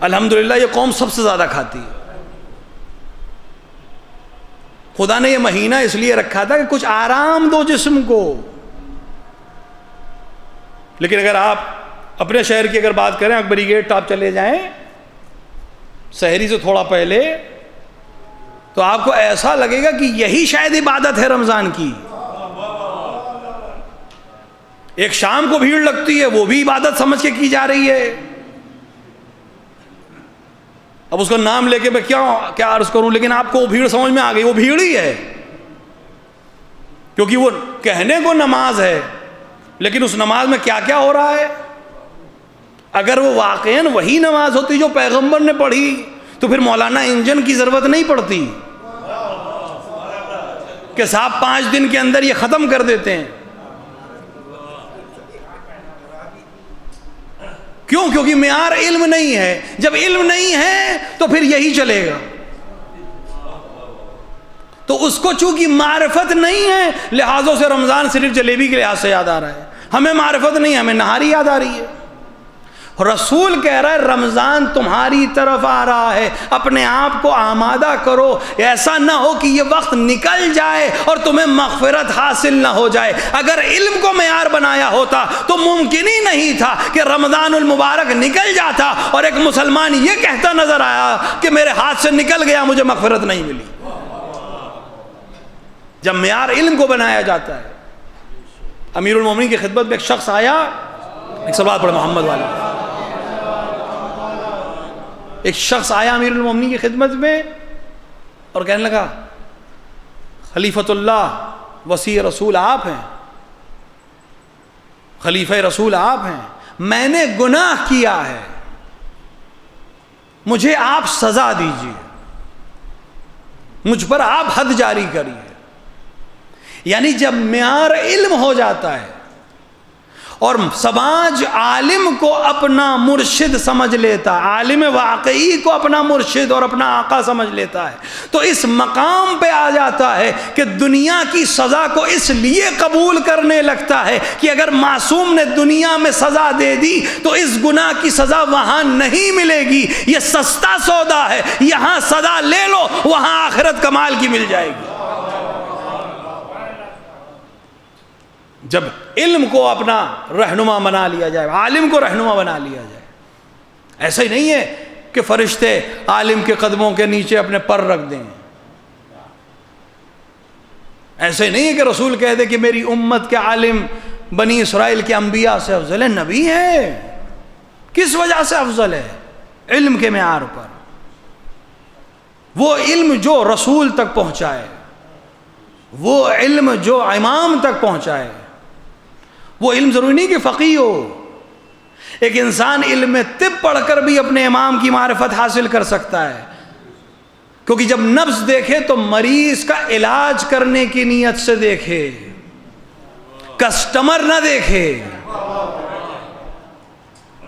الحمدللہ یہ قوم سب سے زیادہ کھاتی ہے. خدا نے یہ مہینہ اس لیے رکھا تھا کہ کچھ آرام دو جسم کو. لیکن اگر آپ اپنے شہر کی اگر بات کریں، اکبری گیٹ آپ چلے جائیں سحری سے تھوڑا پہلے، تو آپ کو ایسا لگے گا کہ یہی شاید عبادت ہے رمضان کی. ایک شام کو بھیڑ لگتی ہے، وہ بھی عبادت سمجھ کے کی جا رہی ہے. اب اس کا نام لے کے میں کیا عرض کروں، لیکن آپ کو وہ بھیڑ سمجھ میں آ گئی، وہ بھیڑ ہی ہے. کیونکہ وہ کہنے کو نماز ہے، لیکن اس نماز میں کیا کیا ہو رہا ہے. اگر وہ واقعاً وہی نماز ہوتی جو پیغمبر نے پڑھی تو پھر مولانا انجن کی ضرورت نہیں پڑتی کہ صاحب 5 دن کے اندر یہ ختم کر دیتے ہیں. کیوں؟ کیونکہ معیار علم نہیں ہے. جب علم نہیں ہے تو پھر یہی چلے گا. تو اس کو چونکہ معرفت نہیں ہے، لہٰذا سے رمضان صرف جلیبی کے لحاظ سے یاد آ رہا ہے. ہمیں معرفت نہیں، ہمیں نہاری یاد آ رہی ہے. رسول کہہ رہا ہے رمضان تمہاری طرف آ رہا ہے، اپنے آپ کو آمادہ کرو. ایسا نہ ہو کہ یہ وقت نکل جائے اور تمہیں مغفرت حاصل نہ ہو جائے. اگر علم کو معیار بنایا ہوتا تو ممکن ہی نہیں تھا کہ رمضان المبارک نکل جاتا اور ایک مسلمان یہ کہتا نظر آیا کہ میرے ہاتھ سے نکل گیا، مجھے مغفرت نہیں ملی. جب معیار علم کو بنایا جاتا ہے. امیر المومنین کی خدمت میں ایک شخص آیا، ایک صلوات پڑھے محمد والا. ایک شخص آیا امیر المومنین کی خدمت میں اور کہنے لگا خلیفۃ اللہ وصی رسول آپ ہیں، خلیفہ رسول آپ ہیں، میں نے گناہ کیا ہے، مجھے آپ سزا دیجیے، مجھ پر آپ حد جاری کریے. یعنی جب معیار علم ہو جاتا ہے اور سماج عالم کو اپنا مرشد سمجھ لیتا، عالم واقعی کو اپنا مرشد اور اپنا آقا سمجھ لیتا ہے، تو اس مقام پہ آ جاتا ہے کہ دنیا کی سزا کو اس لیے قبول کرنے لگتا ہے کہ اگر معصوم نے دنیا میں سزا دے دی تو اس گناہ کی سزا وہاں نہیں ملے گی. یہ سستا سودا ہے، یہاں سزا لے لو، وہاں آخرت کمال کی مل جائے گی. جب علم کو اپنا رہنما بنا لیا جائے، عالم کو رہنما بنا لیا جائے. ایسا ہی نہیں ہے کہ فرشتے عالم کے قدموں کے نیچے اپنے پر رکھ دیں. ایسا ہی نہیں ہے کہ رسول کہہ دے کہ میری امت کے عالم بنی اسرائیل کے انبیاء سے افضل ہے. نبی ہے، کس وجہ سے افضل ہے؟ علم کے معیار پر. وہ علم جو رسول تک پہنچائے، وہ علم جو امام تک پہنچائے. وہ علم ضروری نہیں کہ فقیہ ہو. ایک انسان علم طب پڑھ کر بھی اپنے امام کی معرفت حاصل کر سکتا ہے، کیونکہ جب نبض دیکھے تو مریض کا علاج کرنے کی نیت سے دیکھے، کسٹمر نہ دیکھے.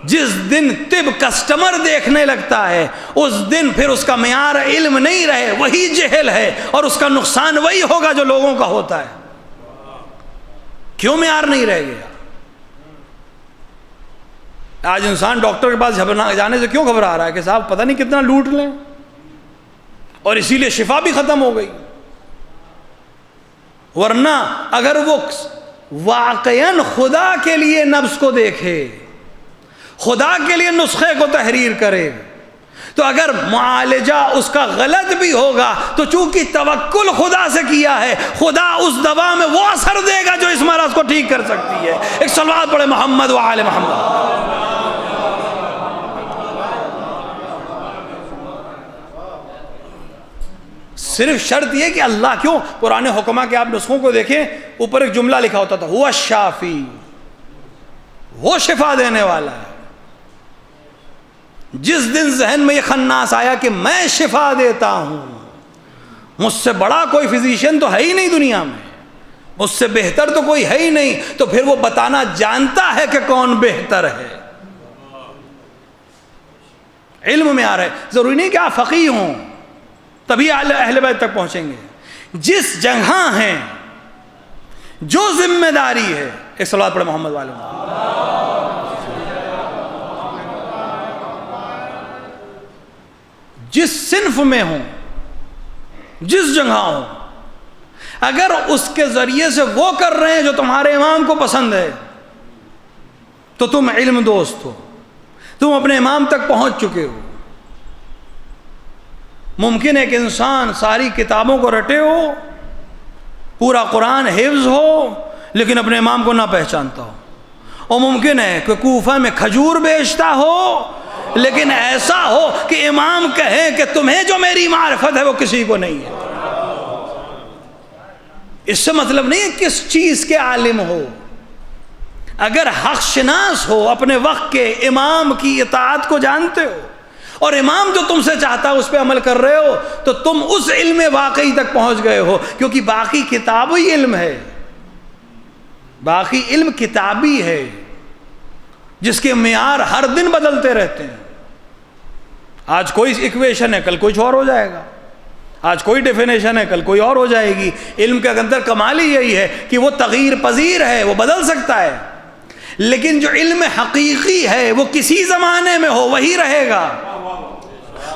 جس دن طب کسٹمر دیکھنے لگتا ہے اس دن پھر اس کا معیار علم نہیں رہے، وہی جہل ہے، اور اس کا نقصان وہی ہوگا جو لوگوں کا ہوتا ہے. کیوں معیار نہیں رہ گیا؟ آج انسان ڈاکٹر کے پاس جانے سے کیوں گھبرا رہا ہے کہ صاحب پتہ نہیں کتنا لوٹ لیں، اور اسی لیے شفا بھی ختم ہو گئی. ورنہ اگر وہ واقعاً خدا کے لیے نفس کو دیکھے، خدا کے لیے نسخے کو تحریر کرے، تو اگر معالجہ اس کا غلط بھی ہوگا تو چونکہ توکل خدا سے کیا ہے، خدا اس دوا میں وہ اثر دے گا جو اس مرض کو ٹھیک کر سکتی ہے. ایک صلوات پڑھے محمد و آل محمد. صرف شرط یہ کہ اللہ کیوں قرآن حکمہ کے آپ نسخوں کو دیکھیں، اوپر ایک جملہ لکھا ہوتا تھا ہوا الشافی، وہ شفا دینے والا ہے. جس دن ذہن میں یہ خناس آیا کہ میں شفا دیتا ہوں، مجھ سے بڑا کوئی فزیشین تو ہے ہی نہیں دنیا میں، اس سے بہتر تو کوئی ہے ہی نہیں، تو پھر وہ بتانا جانتا ہے کہ کون بہتر ہے۔ علم میں آ رہا ہے، ضروری نہیں کہ آپ فقیہ ہوں تبھی اہل بیت تک پہنچیں گے۔ جس جگہ ہیں، جو ذمہ داری ہے، ایک صلوات پڑھے محمد والے جس صنف میں ہوں، جس جگہ ہوں، اگر اس کے ذریعے سے وہ کر رہے ہیں جو تمہارے امام کو پسند ہے تو تم علم دوست ہو، تم اپنے امام تک پہنچ چکے ہو۔ ممکن ہے کہ انسان ساری کتابوں کو رٹے ہو، پورا قرآن حفظ ہو، لیکن اپنے امام کو نہ پہچانتا ہو، اور ممکن ہے کہ کوفہ میں کھجور بیچتا ہو، لیکن ایسا ہو کہ امام کہے کہ تمہیں جو میری معرفت ہے وہ کسی کو نہیں ہے۔ اس سے مطلب نہیں ہے کس چیز کے عالم ہو، اگر حق شناس ہو، اپنے وقت کے امام کی اطاعت کو جانتے ہو، اور امام جو تم سے چاہتا ہے اس پہ عمل کر رہے ہو، تو تم اس علم واقعی تک پہنچ گئے ہو، کیونکہ باقی کتابی علم ہے، باقی علم کتابی ہے جس کے معیار ہر دن بدلتے رہتے ہیں۔ آج کوئی ایکویشن ہے، کل کچھ اور ہو جائے گا، آج کوئی ڈیفینیشن ہے، کل کوئی اور ہو جائے گی۔ علم کے اندر کمال ہی یہی ہے کہ وہ تغیر پذیر ہے، وہ بدل سکتا ہے، لیکن جو علم حقیقی ہے وہ کسی زمانے میں ہو وہی رہے گا۔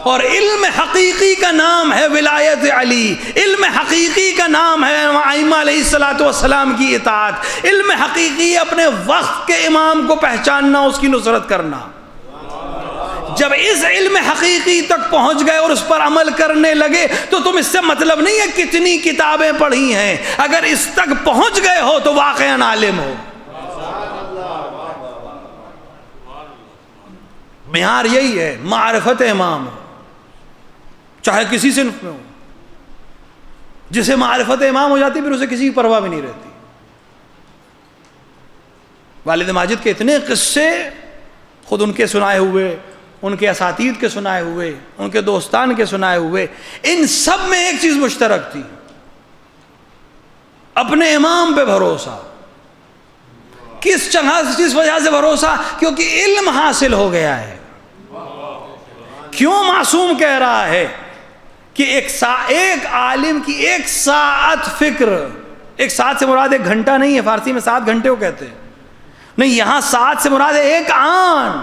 اور علم حقیقی کا نام ہے ولایت علی، علم حقیقی کا نام ہے ائمہ علیہ السلام کی اطاعت، علم حقیقی اپنے وقت کے امام کو پہچاننا، اس کی نصرت کرنا۔ جب اس علم حقیقی تک پہنچ گئے اور اس پر عمل کرنے لگے تو تم اس سے مطلب نہیں ہے کتنی کتابیں پڑھی ہیں، اگر اس تک پہنچ گئے ہو تو واقعاً عالم ہو۔ معیار یہی ہے، معرفت امام، چاہے کسی صنف میں ہو۔ جسے معرفت امام ہو جاتی پھر اسے کسی کی پرواہ بھی نہیں رہتی۔ والد ماجد کے اتنے قصے، خود ان کے سنائے ہوئے، ان کے اساتید کے سنائے ہوئے، ان کے دوستان کے سنائے ہوئے، ان سب میں ایک چیز مشترک تھی، اپنے امام پہ بھروسہ۔ کس وجہ سے بھروسہ؟ کیونکہ علم حاصل ہو گیا ہے۔ کیوں معصوم کہہ رہا ہے کہ ایک عالم کی ایک ساعت فکر، ایک ساعت سے مراد ایک گھنٹہ نہیں ہے، فارسی میں 7 گھنٹے کو کہتے ہیں، نہیں، یہاں ساعت سے مراد ہے ایک آن،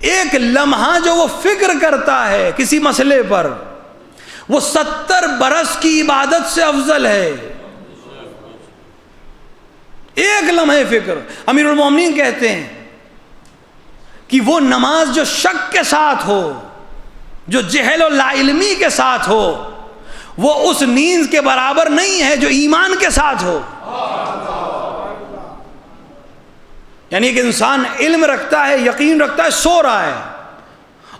ایک لمحہ جو وہ فکر کرتا ہے کسی مسئلے پر، وہ 70 برس کی عبادت سے افضل ہے۔ ایک لمحے فکر۔ امیر المومنین کہتے ہیں کہ وہ نماز جو شک کے ساتھ ہو، جو جہل و لا علمی کے ساتھ ہو، وہ اس نیند کے برابر نہیں ہے جو ایمان کے ساتھ ہو۔ یعنی ایک انسان علم رکھتا ہے، یقین رکھتا ہے، سو رہا ہے،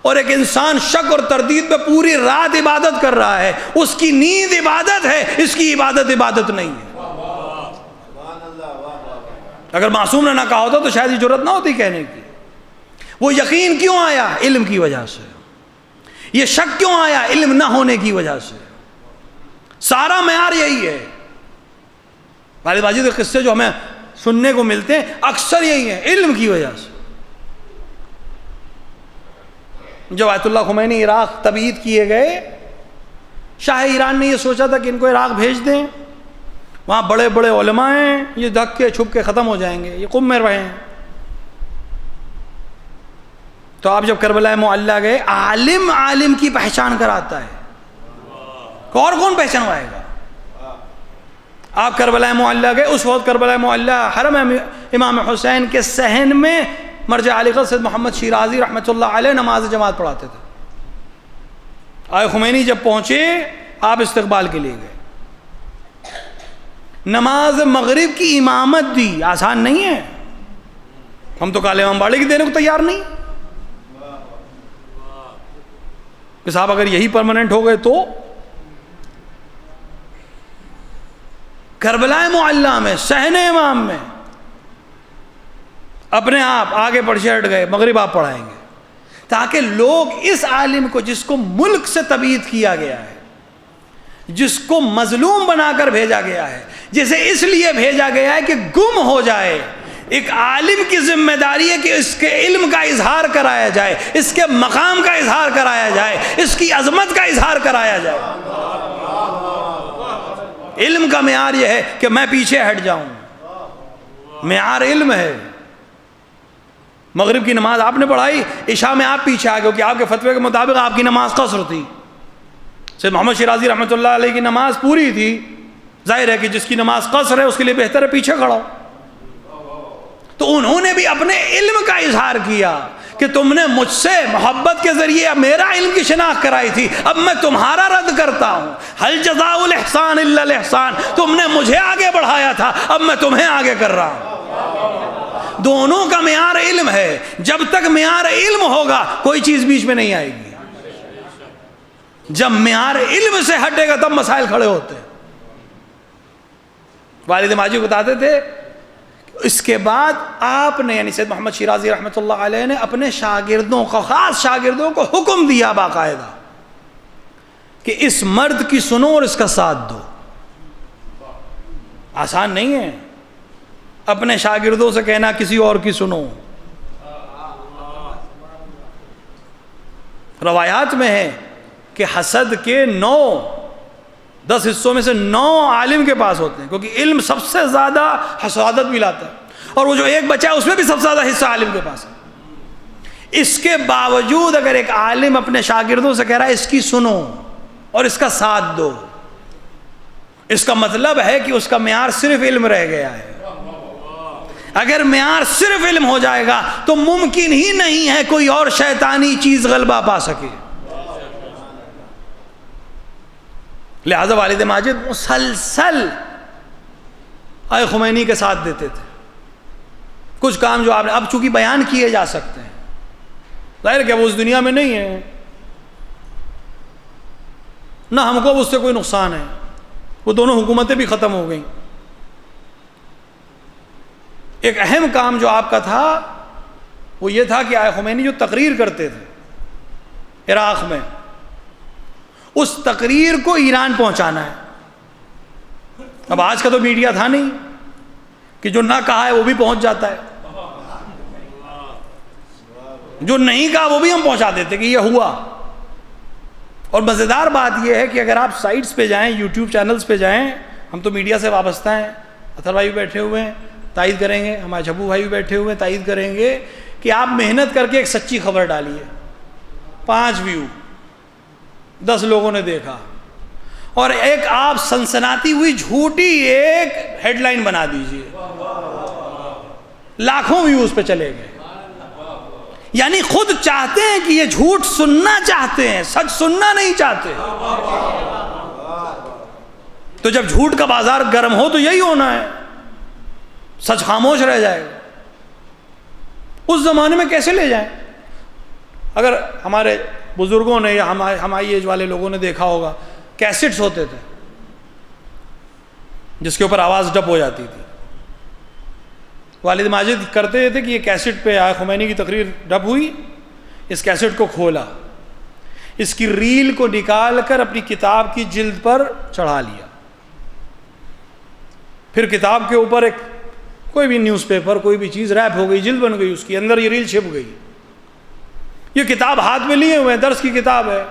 اور ایک انسان شک اور تردید پہ پوری رات عبادت کر رہا ہے، اس کی نیند عبادت ہے، اس کی عبادت نہیں ہے۔ اگر معصوم نے نہ کہا ہوتا تو شاید یہ جرأت نہ ہوتی کہنے کی۔ وہ یقین کیوں آیا؟ علم کی وجہ سے۔ یہ شک کیوں آیا؟ علم نہ ہونے کی وجہ سے۔ سارا معیار یہی ہے۔ والد ماجد کے قصے جو ہمیں سننے کو ملتے ہیں اکثر یہی ہیں، علم کی وجہ سے۔ جب آیت اللہ خمینی عراق تبعید کیے گئے، شاہ ایران نے یہ سوچا تھا کہ ان کو عراق بھیج دیں، وہاں بڑے بڑے علماء ہیں، یہ دھک کے چھپ کے ختم ہو جائیں گے، یہ قم میں رہے ہیں۔ تو آپ جب کربلا معلیٰ گئے، عالم کی پہچان کراتا ہے، اور کون پہچانوائے گا؟ آپ کربلا معلیٰ گئے، اس وقت کربلا معلیٰ حرم امام حسین کے صحن میں مرجع علی قدر سید محمد شیرازی رحمۃ اللہ علیہ نماز جماعت پڑھاتے تھے۔ آئے خمینی جب پہنچے، آپ استقبال کے لیے گئے، نماز مغرب کی امامت دی، آسان نہیں ہے، ہم تو کالے امام باڑے کی دینے کو تیار نہیں کہ صاحب اگر یہی پرماننٹ ہو گئے تو۔ کربلا معلیٰ میں صحن امام میں اپنے آپ آگے پڑھے ہٹ گئے، مغرب آپ پڑھائیں گے، تاکہ لوگ اس عالم کو جس کو ملک سے تبعید کیا گیا ہے، جس کو مظلوم بنا کر بھیجا گیا ہے، جسے اس لیے بھیجا گیا ہے کہ گم ہو جائے. ایک عالم کی ذمہ داری ہے کہ اس کے علم کا اظہار کرایا جائے، اس کے مقام کا اظہار کرایا جائے، اس کی عظمت کا اظہار کرایا جائے. علم کا معیار یہ ہے کہ میں پیچھے ہٹ جاؤں، معیار علم ہے. مغرب کی نماز آپ نے پڑھائی، عشاء میں آپ پیچھے آ گئے کہ آپ کے فتوے کے مطابق آپ کی نماز قصر تھی. سید محمد شیرازی رحمۃ اللہ علیہ کی نماز پوری تھی. ظاہر ہے کہ جس کی نماز قصر ہے اس کے لیے بہتر ہے پیچھے کھڑا ہو. تو انہوں نے بھی اپنے علم کا اظہار کیا کہ تم نے مجھ سے محبت کے ذریعے میرا علم کی شناخت کرائی تھی، اب میں تمہارا رد کرتا ہوں. هل جزاء الاحسان الا الاحسان، تم نے مجھے آگے بڑھایا تھا، اب میں تمہیں آگے کر رہا ہوں. دونوں کا معیار علم ہے. جب تک معیار علم ہوگا کوئی چیز بیچ میں نہیں آئے گی. جب معیار علم سے ہٹے گا تب مسائل کھڑے ہوتے ہیں. والد ماجد بتاتے تھے اس کے بعد آپ نے یعنی سید محمد شیرازی رحمۃ اللہ علیہ نے اپنے شاگردوں کو، خاص شاگردوں کو حکم دیا باقاعدہ کہ اس مرد کی سنو اور اس کا ساتھ دو. آسان نہیں ہے اپنے شاگردوں سے کہنا کسی اور کی سنو. روایات میں ہے کہ حسد کے 10 حصوں میں سے 9 عالم کے پاس ہوتے ہیں، کیونکہ علم سب سے زیادہ حسادت بھی لاتا ہے، اور وہ جو ایک بچہ ہے اس میں بھی سب سے زیادہ حصہ عالم کے پاس ہے. اس کے باوجود اگر ایک عالم اپنے شاگردوں سے کہہ رہا ہے اس کی سنو اور اس کا ساتھ دو، اس کا مطلب ہے کہ اس کا معیار صرف علم رہ گیا ہے. اگر معیار صرف علم ہو جائے گا تو ممکن ہی نہیں ہے کوئی اور شیطانی چیز غلبہ پا سکے. لہذا والد ماجد مسلسل آئے خمینی کے ساتھ دیتے تھے. کچھ کام جو آپ نے اب چونکہ بیان کیے جا سکتے ہیں، ظاہر کہ وہ اس دنیا میں نہیں ہے، نہ ہم کو اس سے کوئی نقصان ہے، وہ دونوں حکومتیں بھی ختم ہو گئیں. ایک اہم کام جو آپ کا تھا وہ یہ تھا کہ آئے خمینی جو تقریر کرتے تھے عراق میں، اس تقریر کو ایران پہنچانا ہے. اب آج کا تو میڈیا تھا نہیں کہ جو نہ کہا ہے وہ بھی پہنچ جاتا ہے، جو نہیں کہا وہ بھی ہم پہنچا دیتے کہ یہ ہوا. اور مزیدار بات یہ ہے کہ اگر آپ سائٹس پہ جائیں، یوٹیوب چینلز پہ جائیں، ہم تو میڈیا سے وابستہ ہیں، اطہر بھائی بھی بیٹھے ہوئے ہیں تائید کریں گے، ہمارے جھبو بھائی بھی بیٹھے ہوئے ہیں تائید کریں گے کہ آپ محنت کر کے ایک سچی خبر ڈالیے، 5 ویو 10 لوگوں نے دیکھا، اور ایک آپ سنسناتی ہوئی جھوٹی ایک ہیڈ لائن بنا دیجئے، لاکھوں ویوز پہ چلے گئے. یعنی خود چاہتے ہیں کہ یہ جھوٹ سننا چاہتے ہیں، سچ سننا نہیں چاہتے. تو جب جھوٹ کا بازار گرم ہو تو یہی ہونا ہے، سچ خاموش رہ جائے گا. اس زمانے میں کیسے لے جائیں؟ اگر ہمارے بزرگوں نے یا ہماری ایج والے لوگوں نے دیکھا ہوگا، کیسٹس ہوتے تھے جس کے اوپر آواز ڈب ہو جاتی تھی. والد ماجد کرتے تھے کہ یہ کیسٹ پہ آئے خمینی کی تقریر ڈب ہوئی، اس کیسٹ کو کھولا، اس کی ریل کو نکال کر اپنی کتاب کی جلد پر چڑھا لیا. پھر کتاب کے اوپر ایک کوئی بھی نیوز پیپر کوئی بھی چیز ریپ ہو گئی، جلد بن گئی، اس کے اندر یہ ریل چھپ گئی. یہ کتاب ہاتھ میں لیے ہوئے ہیں، درس کی کتاب ہے،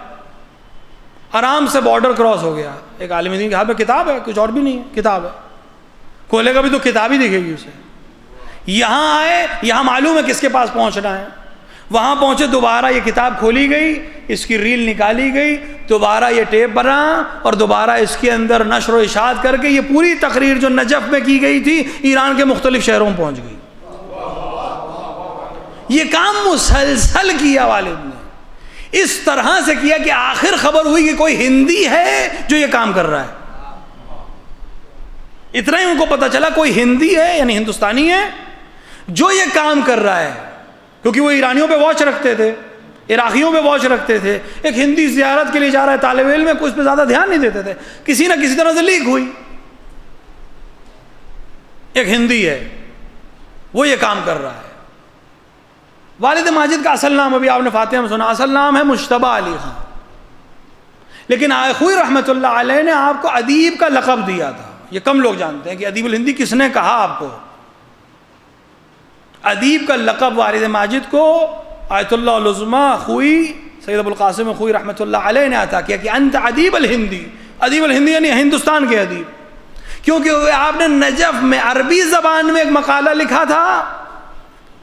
آرام سے بارڈر کراس ہو گیا. ایک عالم دین کے ہاتھ میں کتاب ہے، کچھ اور بھی نہیں ہے، کتاب ہے، کھولے گا بھی تو کتاب ہی دکھے گی اسے. یہاں آئے، یہاں معلوم ہے کس کے پاس پہنچنا ہے، وہاں پہنچے، دوبارہ یہ کتاب کھولی گئی، اس کی ریل نکالی گئی، دوبارہ یہ ٹیپ بنا اور دوبارہ اس کے اندر نشر و اشاعت کر کے یہ پوری تقریر جو نجف میں کی گئی تھی ایران کے مختلف شہروں میں پہنچ گئی. یہ کام مسلسل کیا والد نے، اس طرح سے کیا کہ آخر خبر ہوئی کہ کوئی ہندی ہے جو یہ کام کر رہا ہے. اتنا ہی ان کو پتا چلا کوئی ہندی ہے یعنی ہندوستانی ہے جو یہ کام کر رہا ہے، کیونکہ وہ ایرانیوں پہ واچ رکھتے تھے، عراقیوں پہ واچ رکھتے تھے. ایک ہندی زیارت کے لیے جا رہا ہے طالب علم میں، کوئی اس پہ زیادہ دھیان نہیں دیتے تھے، کسی نہ کسی طرح سے لیک ہوئی، ایک ہندی ہے وہ یہ کام کر رہا ہے. والد ماجد کا اصل نام ابھی آپ نے فاتحہ میں سنا، اصل نام ہے مجتبیٰ علی خان، لیکن آئے خوئی رحمۃ اللہ علیہ نے آپ کو ادیب کا لقب دیا تھا. یہ کم لوگ جانتے ہیں کہ ادیب الہندی کس نے کہا آپ کو. ادیب کا لقب والد ماجد کو آیت اللہ العظمی خوئی سید ابو القاسم خوئی رحمۃ اللہ علیہ نے عطا کیا کہ انت ادیب الہندی. ادیب الہندی یعنی ہندوستان کے ادیب، کیونکہ آپ نے نجف میں عربی زبان میں ایک مقالہ لکھا تھا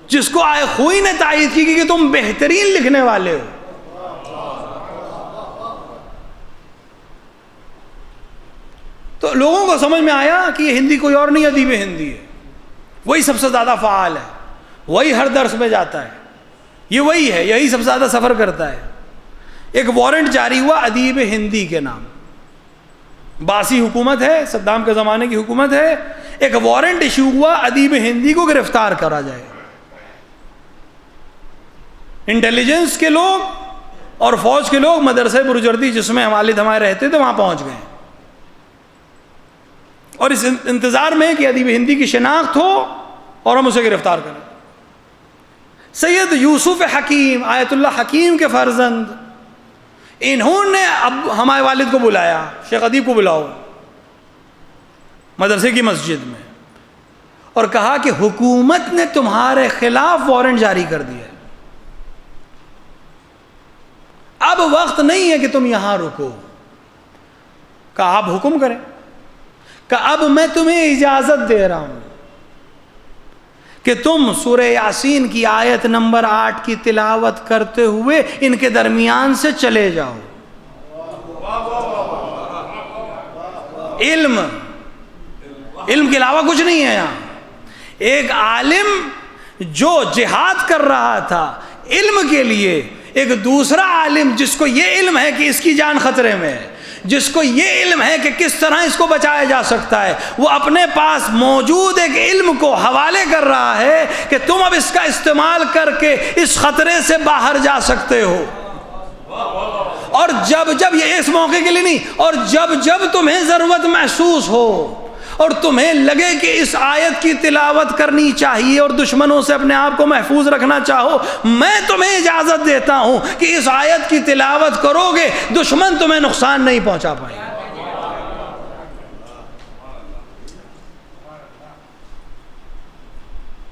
جس کو آئے خوئی نے تائید کی کہ تم بہترین لکھنے والے ہو. تو لوگوں کو سمجھ میں آیا کہ یہ ہندی کوئی اور نہیں، ادیب ہندی ہے. وہی سب سے زیادہ فعال ہے، وہی ہر درس میں جاتا ہے، یہ وہی ہے، یہی سب سے زیادہ سفر کرتا ہے. ایک وارنٹ جاری ہوا ادیب ہندی کے نام، باسی حکومت ہے، صدام کے زمانے کی حکومت ہے، ایک وارنٹ ایشو ہوا ادیب ہندی کو گرفتار کرا جائے. انٹیلیجنس کے لوگ اور فوج کے لوگ مدرسہ برجردی جس میں والد ہمارے رہتے تھے وہاں پہنچ گئے، اور اس انتظار میں کہ ادیب ہندی کی شناخت ہو اور ہم اسے گرفتار کریں. سید یوسف حکیم آیت اللہ حکیم کے فرزند، انہوں نے اب ہمارے والد کو بلایا، شیخ ادیب کو بلاؤ مدرسے کی مسجد میں، اور کہا کہ حکومت نے تمہارے خلاف وارنٹ جاری کر دیا ہے، اب وقت نہیں ہے کہ تم یہاں رکو. کہا آپ حکم کریں. کہا اب میں تمہیں اجازت دے رہا ہوں کہ تم سورہ یاسین کی آیت نمبر 8 کی تلاوت کرتے ہوئے ان کے درمیان سے چلے جاؤ. علم کے علاوہ کچھ نہیں ہے یہاں. ایک عالم جو جہاد کر رہا تھا علم کے لیے، ایک دوسرا عالم جس کو یہ علم ہے کہ اس کی جان خطرے میں ہے، جس کو یہ علم ہے کہ کس طرح اس کو بچایا جا سکتا ہے، وہ اپنے پاس موجود ایک علم کو حوالے کر رہا ہے کہ تم اب اس کا استعمال کر کے اس خطرے سے باہر جا سکتے ہو. اور جب یہ اس موقع کے لیے نہیں، اور جب تمہیں ضرورت محسوس ہو اور تمہیں لگے کہ اس آیت کی تلاوت کرنی چاہیے اور دشمنوں سے اپنے آپ کو محفوظ رکھنا چاہو، میں تمہیں اجازت دیتا ہوں کہ اس آیت کی تلاوت کرو گے، دشمن تمہیں نقصان نہیں پہنچا پائے.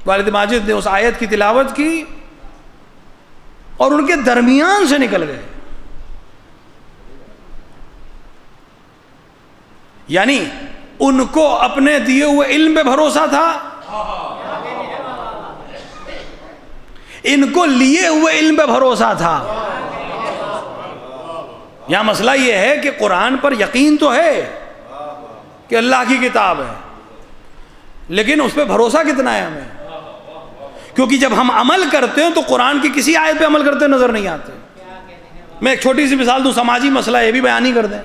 والد ماجد نے اس آیت کی تلاوت کی اور ان کے درمیان سے نکل گئے. یعنی ان کو اپنے دیے ہوئے علم پہ بھروسہ تھا، ان کو لیے ہوئے علم پہ بھروسہ تھا. یہاں مسئلہ یہ ہے کہ قرآن پر یقین تو ہے کہ اللہ کی کتاب ہے، لیکن اس پہ بھروسہ کتنا ہے ہمیں؟ کیونکہ جب ہم عمل کرتے ہیں تو قرآن کی کسی آیت پہ عمل کرتے نظر نہیں آتے. میں ایک چھوٹی سی مثال دوں، سماجی مسئلہ یہ بھی بیان ہی کر دیں.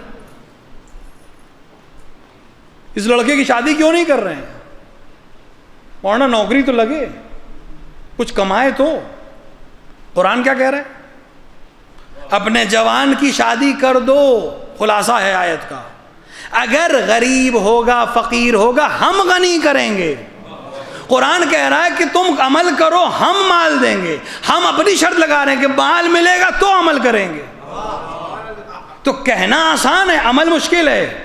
اس لڑکے کی شادی کیوں نہیں کر رہے ہیں؟ مولانا نوکری تو لگے، کچھ کمائے تو. قرآن کیا کہہ رہا ہے؟ اپنے جوان کی شادی کر دو. خلاصہ ہے آیت کا، اگر غریب ہوگا فقیر ہوگا ہم غنی کریں گے. قرآن کہہ رہا ہے کہ تم عمل کرو ہم مال دیں گے. ہم اپنی شرط لگا رہے ہیں کہ مال ملے گا تو عمل کریں گے. تو کہنا آسان ہے، عمل مشکل ہے.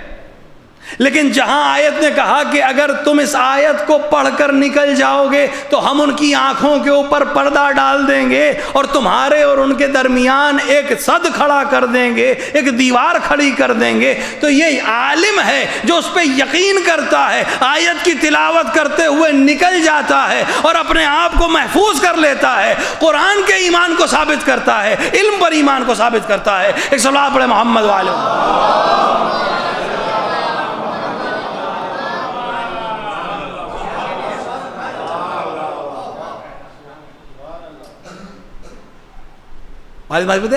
لیکن جہاں آیت نے کہا کہ اگر تم اس آیت کو پڑھ کر نکل جاؤ گے تو ہم ان کی آنکھوں کے اوپر پردہ ڈال دیں گے اور تمہارے اور ان کے درمیان ایک سد کھڑا کر دیں گے، ایک دیوار کھڑی کر دیں گے، تو یہ عالم ہے جو اس پہ یقین کرتا ہے، آیت کی تلاوت کرتے ہوئے نکل جاتا ہے اور اپنے آپ کو محفوظ کر لیتا ہے، قرآن کے ایمان کو ثابت کرتا ہے، علم پر ایمان کو ثابت کرتا ہے. ایک صلوات پڑھے محمد والے.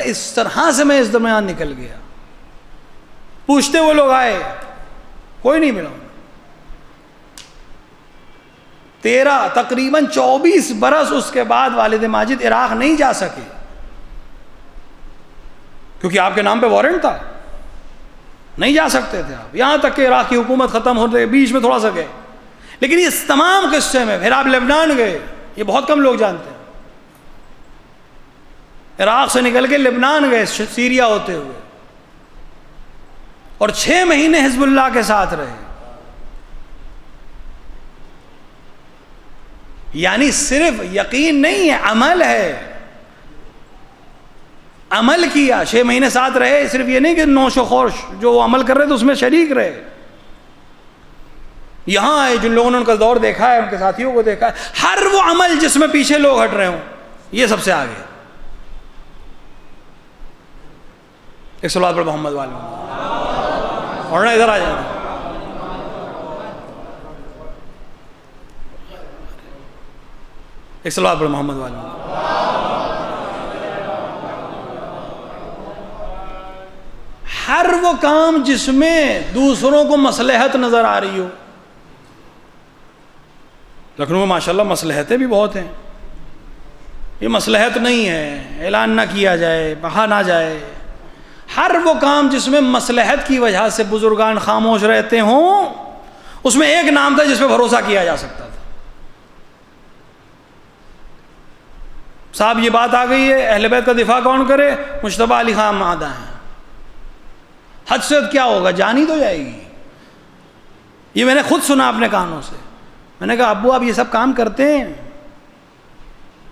اس طرح سے میں اس درمیان نکل گیا. پوچھتے وہ لوگ آئے، کوئی نہیں ملا. 13 تقریباً 24 برس اس کے بعد والد ماجد عراق نہیں جا سکے کیونکہ آپ کے نام پہ وارنٹ تھا، نہیں جا سکتے تھے آپ. یہاں تک کہ عراق کی حکومت ختم ہوتے بیچ میں تھوڑا سا گئے. لیکن اس تمام قصے میں پھر آپ لبنان گئے، یہ بہت کم لوگ جانتے ہیں. عراق سے نکل کے لبنان گئے سیریا ہوتے ہوئے، اور 6 مہینے حزب اللہ کے ساتھ رہے. یعنی صرف یقین نہیں ہے، عمل ہے، عمل کیا، 6 مہینے ساتھ رہے، صرف یہ نہیں کہ نوش و خوش جو وہ عمل کر رہے تو اس میں شریک رہے، یہاں آئے جن لوگوں نے ان کا دور دیکھا ہے، ان کے ساتھیوں کو دیکھا ہے، ہر وہ عمل جس میں پیچھے لوگ ہٹ رہے ہوں یہ سب سے آگے. ایک صلوات پر محمد والے اور نا ادھر آ جانا. ایک صلوات پر محمد والے. ہر وہ کام جس میں دوسروں کو مصلحت نظر آ رہی ہو. لکھنؤ میں ماشاءاللہ مصلحتیں بھی بہت ہیں، یہ مصلحت نہیں ہے اعلان نہ کیا جائے، کہا نہ جائے. ہر وہ کام جس میں مصلحت کی وجہ سے بزرگان خاموش رہتے ہوں اس میں ایک نام تھا جس پہ بھروسہ کیا جا سکتا تھا. صاحب یہ بات آ گئی ہے اہل بیت کا دفاع کون کرے؟ مجتبی علی خان مادہ ہیں. حد سے حد کیا ہوگا، جان ہی تو جائے گی. یہ میں نے خود سنا اپنے کانوں سے. میں نے کہا ابو آپ یہ سب کام کرتے ہیں؟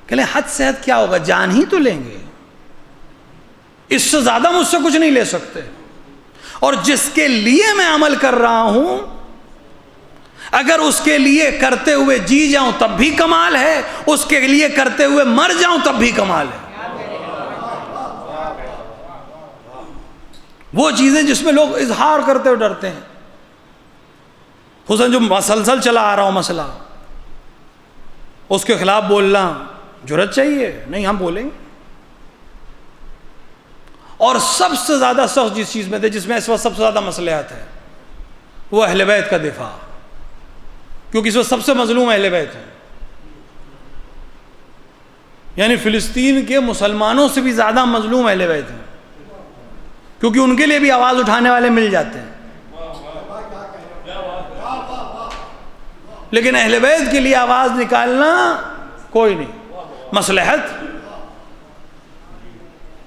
کہ لیں حد سے حد کیا ہوگا، جان ہی تو لیں گے، اس سے زیادہ مجھ سے کچھ نہیں لے سکتے. اور جس کے لیے میں عمل کر رہا ہوں اگر اس کے لیے کرتے ہوئے جی جاؤں تب بھی کمال ہے، اس کے لیے کرتے ہوئے مر جاؤں تب بھی کمال ہے. وہ چیزیں جس میں لوگ اظہار کرتے ہوئے ڈرتے ہیں. حسن جو مسلسل چلا آ رہا ہو مسئلہ، اس کے خلاف بولنا جرأت چاہیے، نہیں ہم بولیں گے. اور سب سے زیادہ سخت جس چیز میں تھے، جس میں اس وقت سب سے زیادہ مصلحت ہے، وہ اہل بیت کا دفاع، کیونکہ اس وقت سب سے مظلوم اہل بیت ہیں. یعنی فلسطین کے مسلمانوں سے بھی زیادہ مظلوم اہل بیت ہیں، کیونکہ ان کے لیے بھی آواز اٹھانے والے مل جاتے ہیں. لیکن اہل بیت کے لیے آواز نکالنا کوئی نہیں. مصلحت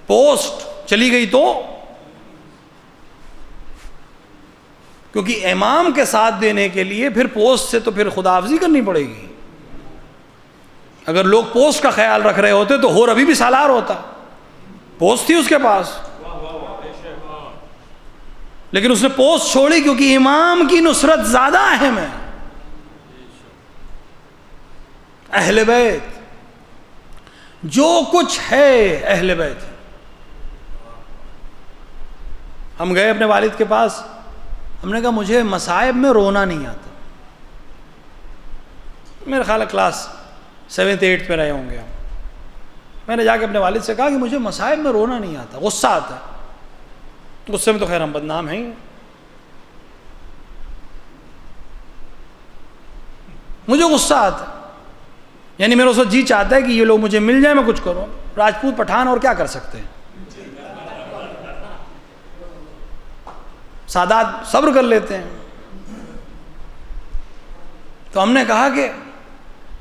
پوسٹ چلی گئی تو، کیونکہ امام کے ساتھ دینے کے لیے پھر پوسٹ سے تو پھر خداحافظی کرنی پڑے گی. اگر لوگ پوسٹ کا خیال رکھ رہے ہوتے تو اور ابھی بھی سالار ہوتا، پوسٹ تھی اس کے پاس، لیکن اس نے پوسٹ چھوڑی کیونکہ امام کی نصرت زیادہ اہم ہے. اہل بیت جو کچھ ہے اہل بیت. ہم گئے اپنے والد کے پاس، ہم نے کہا مجھے مصائب میں رونا نہیں آتا. میرا خیال ہے کلاس 7th 8th میں رہے ہوں گے ہم. میں نے جا کے اپنے والد سے کہا کہ مجھے مصائب میں رونا نہیں آتا، غصہ آتا ہے. غصے میں تو خیر ہم بدنام ہیں، مجھے غصہ آتا ہے. یعنی میرا اس وقت جی چاہتا ہے کہ یہ لوگ مجھے مل جائیں میں کچھ کروں. راجپوت پٹھان اور کیا کر سکتے ہیں، سادات صبر کر لیتے ہیں. تو ہم نے کہا کہ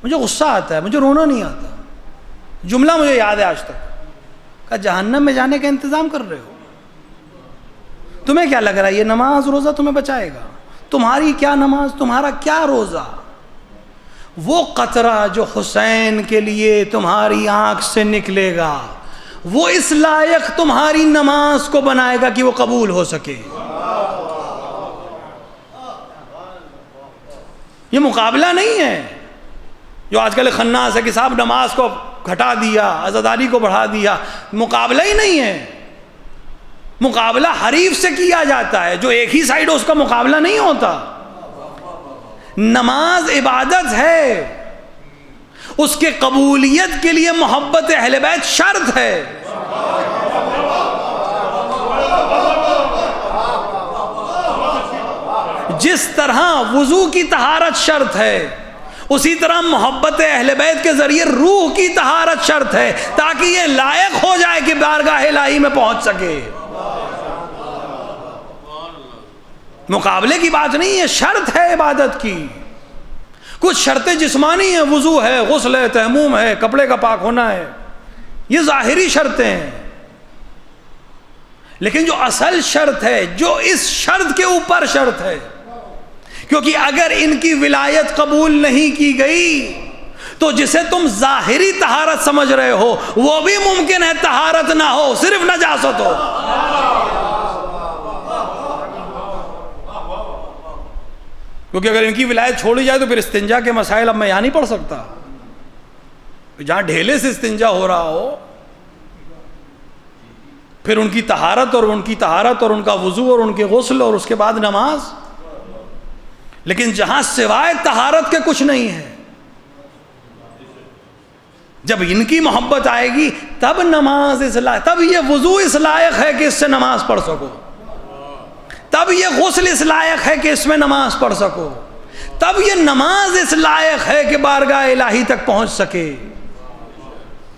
مجھے غصہ آتا ہے، مجھے رونا نہیں آتا. جملہ مجھے یاد ہے آج تک، کہا جہنم میں جانے کا انتظام کر رہے ہو، تمہیں کیا لگ رہا ہے یہ نماز روزہ تمہیں بچائے گا؟ تمہاری کیا نماز، تمہارا کیا روزہ. وہ قطرہ جو حسین کے لیے تمہاری آنکھ سے نکلے گا وہ اس لائق تمہاری نماز کو بنائے گا کہ وہ قبول ہو سکے. یہ مقابلہ نہیں ہے جو آج کل خناس ہے کہ صاحب نماز کو گھٹا دیا، عزاداری کو بڑھا دیا. مقابلہ ہی نہیں ہے. مقابلہ حریف سے کیا جاتا ہے، جو ایک ہی سائیڈ اس کا مقابلہ نہیں ہوتا. نماز عبادت ہے، اس کے قبولیت کے لیے محبت اہل بیت شرط ہے. جس طرح وضو کی طہارت شرط ہے اسی طرح محبت اہل بیت کے ذریعے روح کی طہارت شرط ہے، تاکہ یہ لائق ہو جائے کہ بارگاہ الہی میں پہنچ سکے. مقابلے کی بات نہیں ہے، شرط ہے عبادت کی. کچھ شرطیں جسمانی ہیں، وضو ہے، غسل ہے، تیمم ہے، کپڑے کا پاک ہونا ہے، یہ ظاہری شرطیں ہیں. لیکن جو اصل شرط ہے، جو اس شرط کے اوپر شرط ہے، کیونکہ اگر ان کی ولایت قبول نہیں کی گئی تو جسے تم ظاہری طہارت سمجھ رہے ہو وہ بھی ممکن ہے طہارت نہ ہو، صرف نجاست ہو۔ کیونکہ اگر ان کی ولایت چھوڑی جائے تو پھر استنجا کے مسائل اب میں یہاں نہیں پڑھ سکتا۔ جہاں ڈھیلے سے استنجا ہو رہا ہو، پھر ان کی طہارت اور ان کا وضو اور ان کے غسل اور اس کے بعد نماز، لیکن جہاں سوائے طہارت کے کچھ نہیں ہے، جب ان کی محبت آئے گی تب نماز اس لائق، تب یہ وضو اس لائق ہے کہ اس سے نماز پڑھ سکو، تب یہ غسل اس لائق ہے کہ اس میں نماز پڑھ سکو، تب یہ نماز اس لائق ہے کہ بارگاہ الہی تک پہنچ سکے۔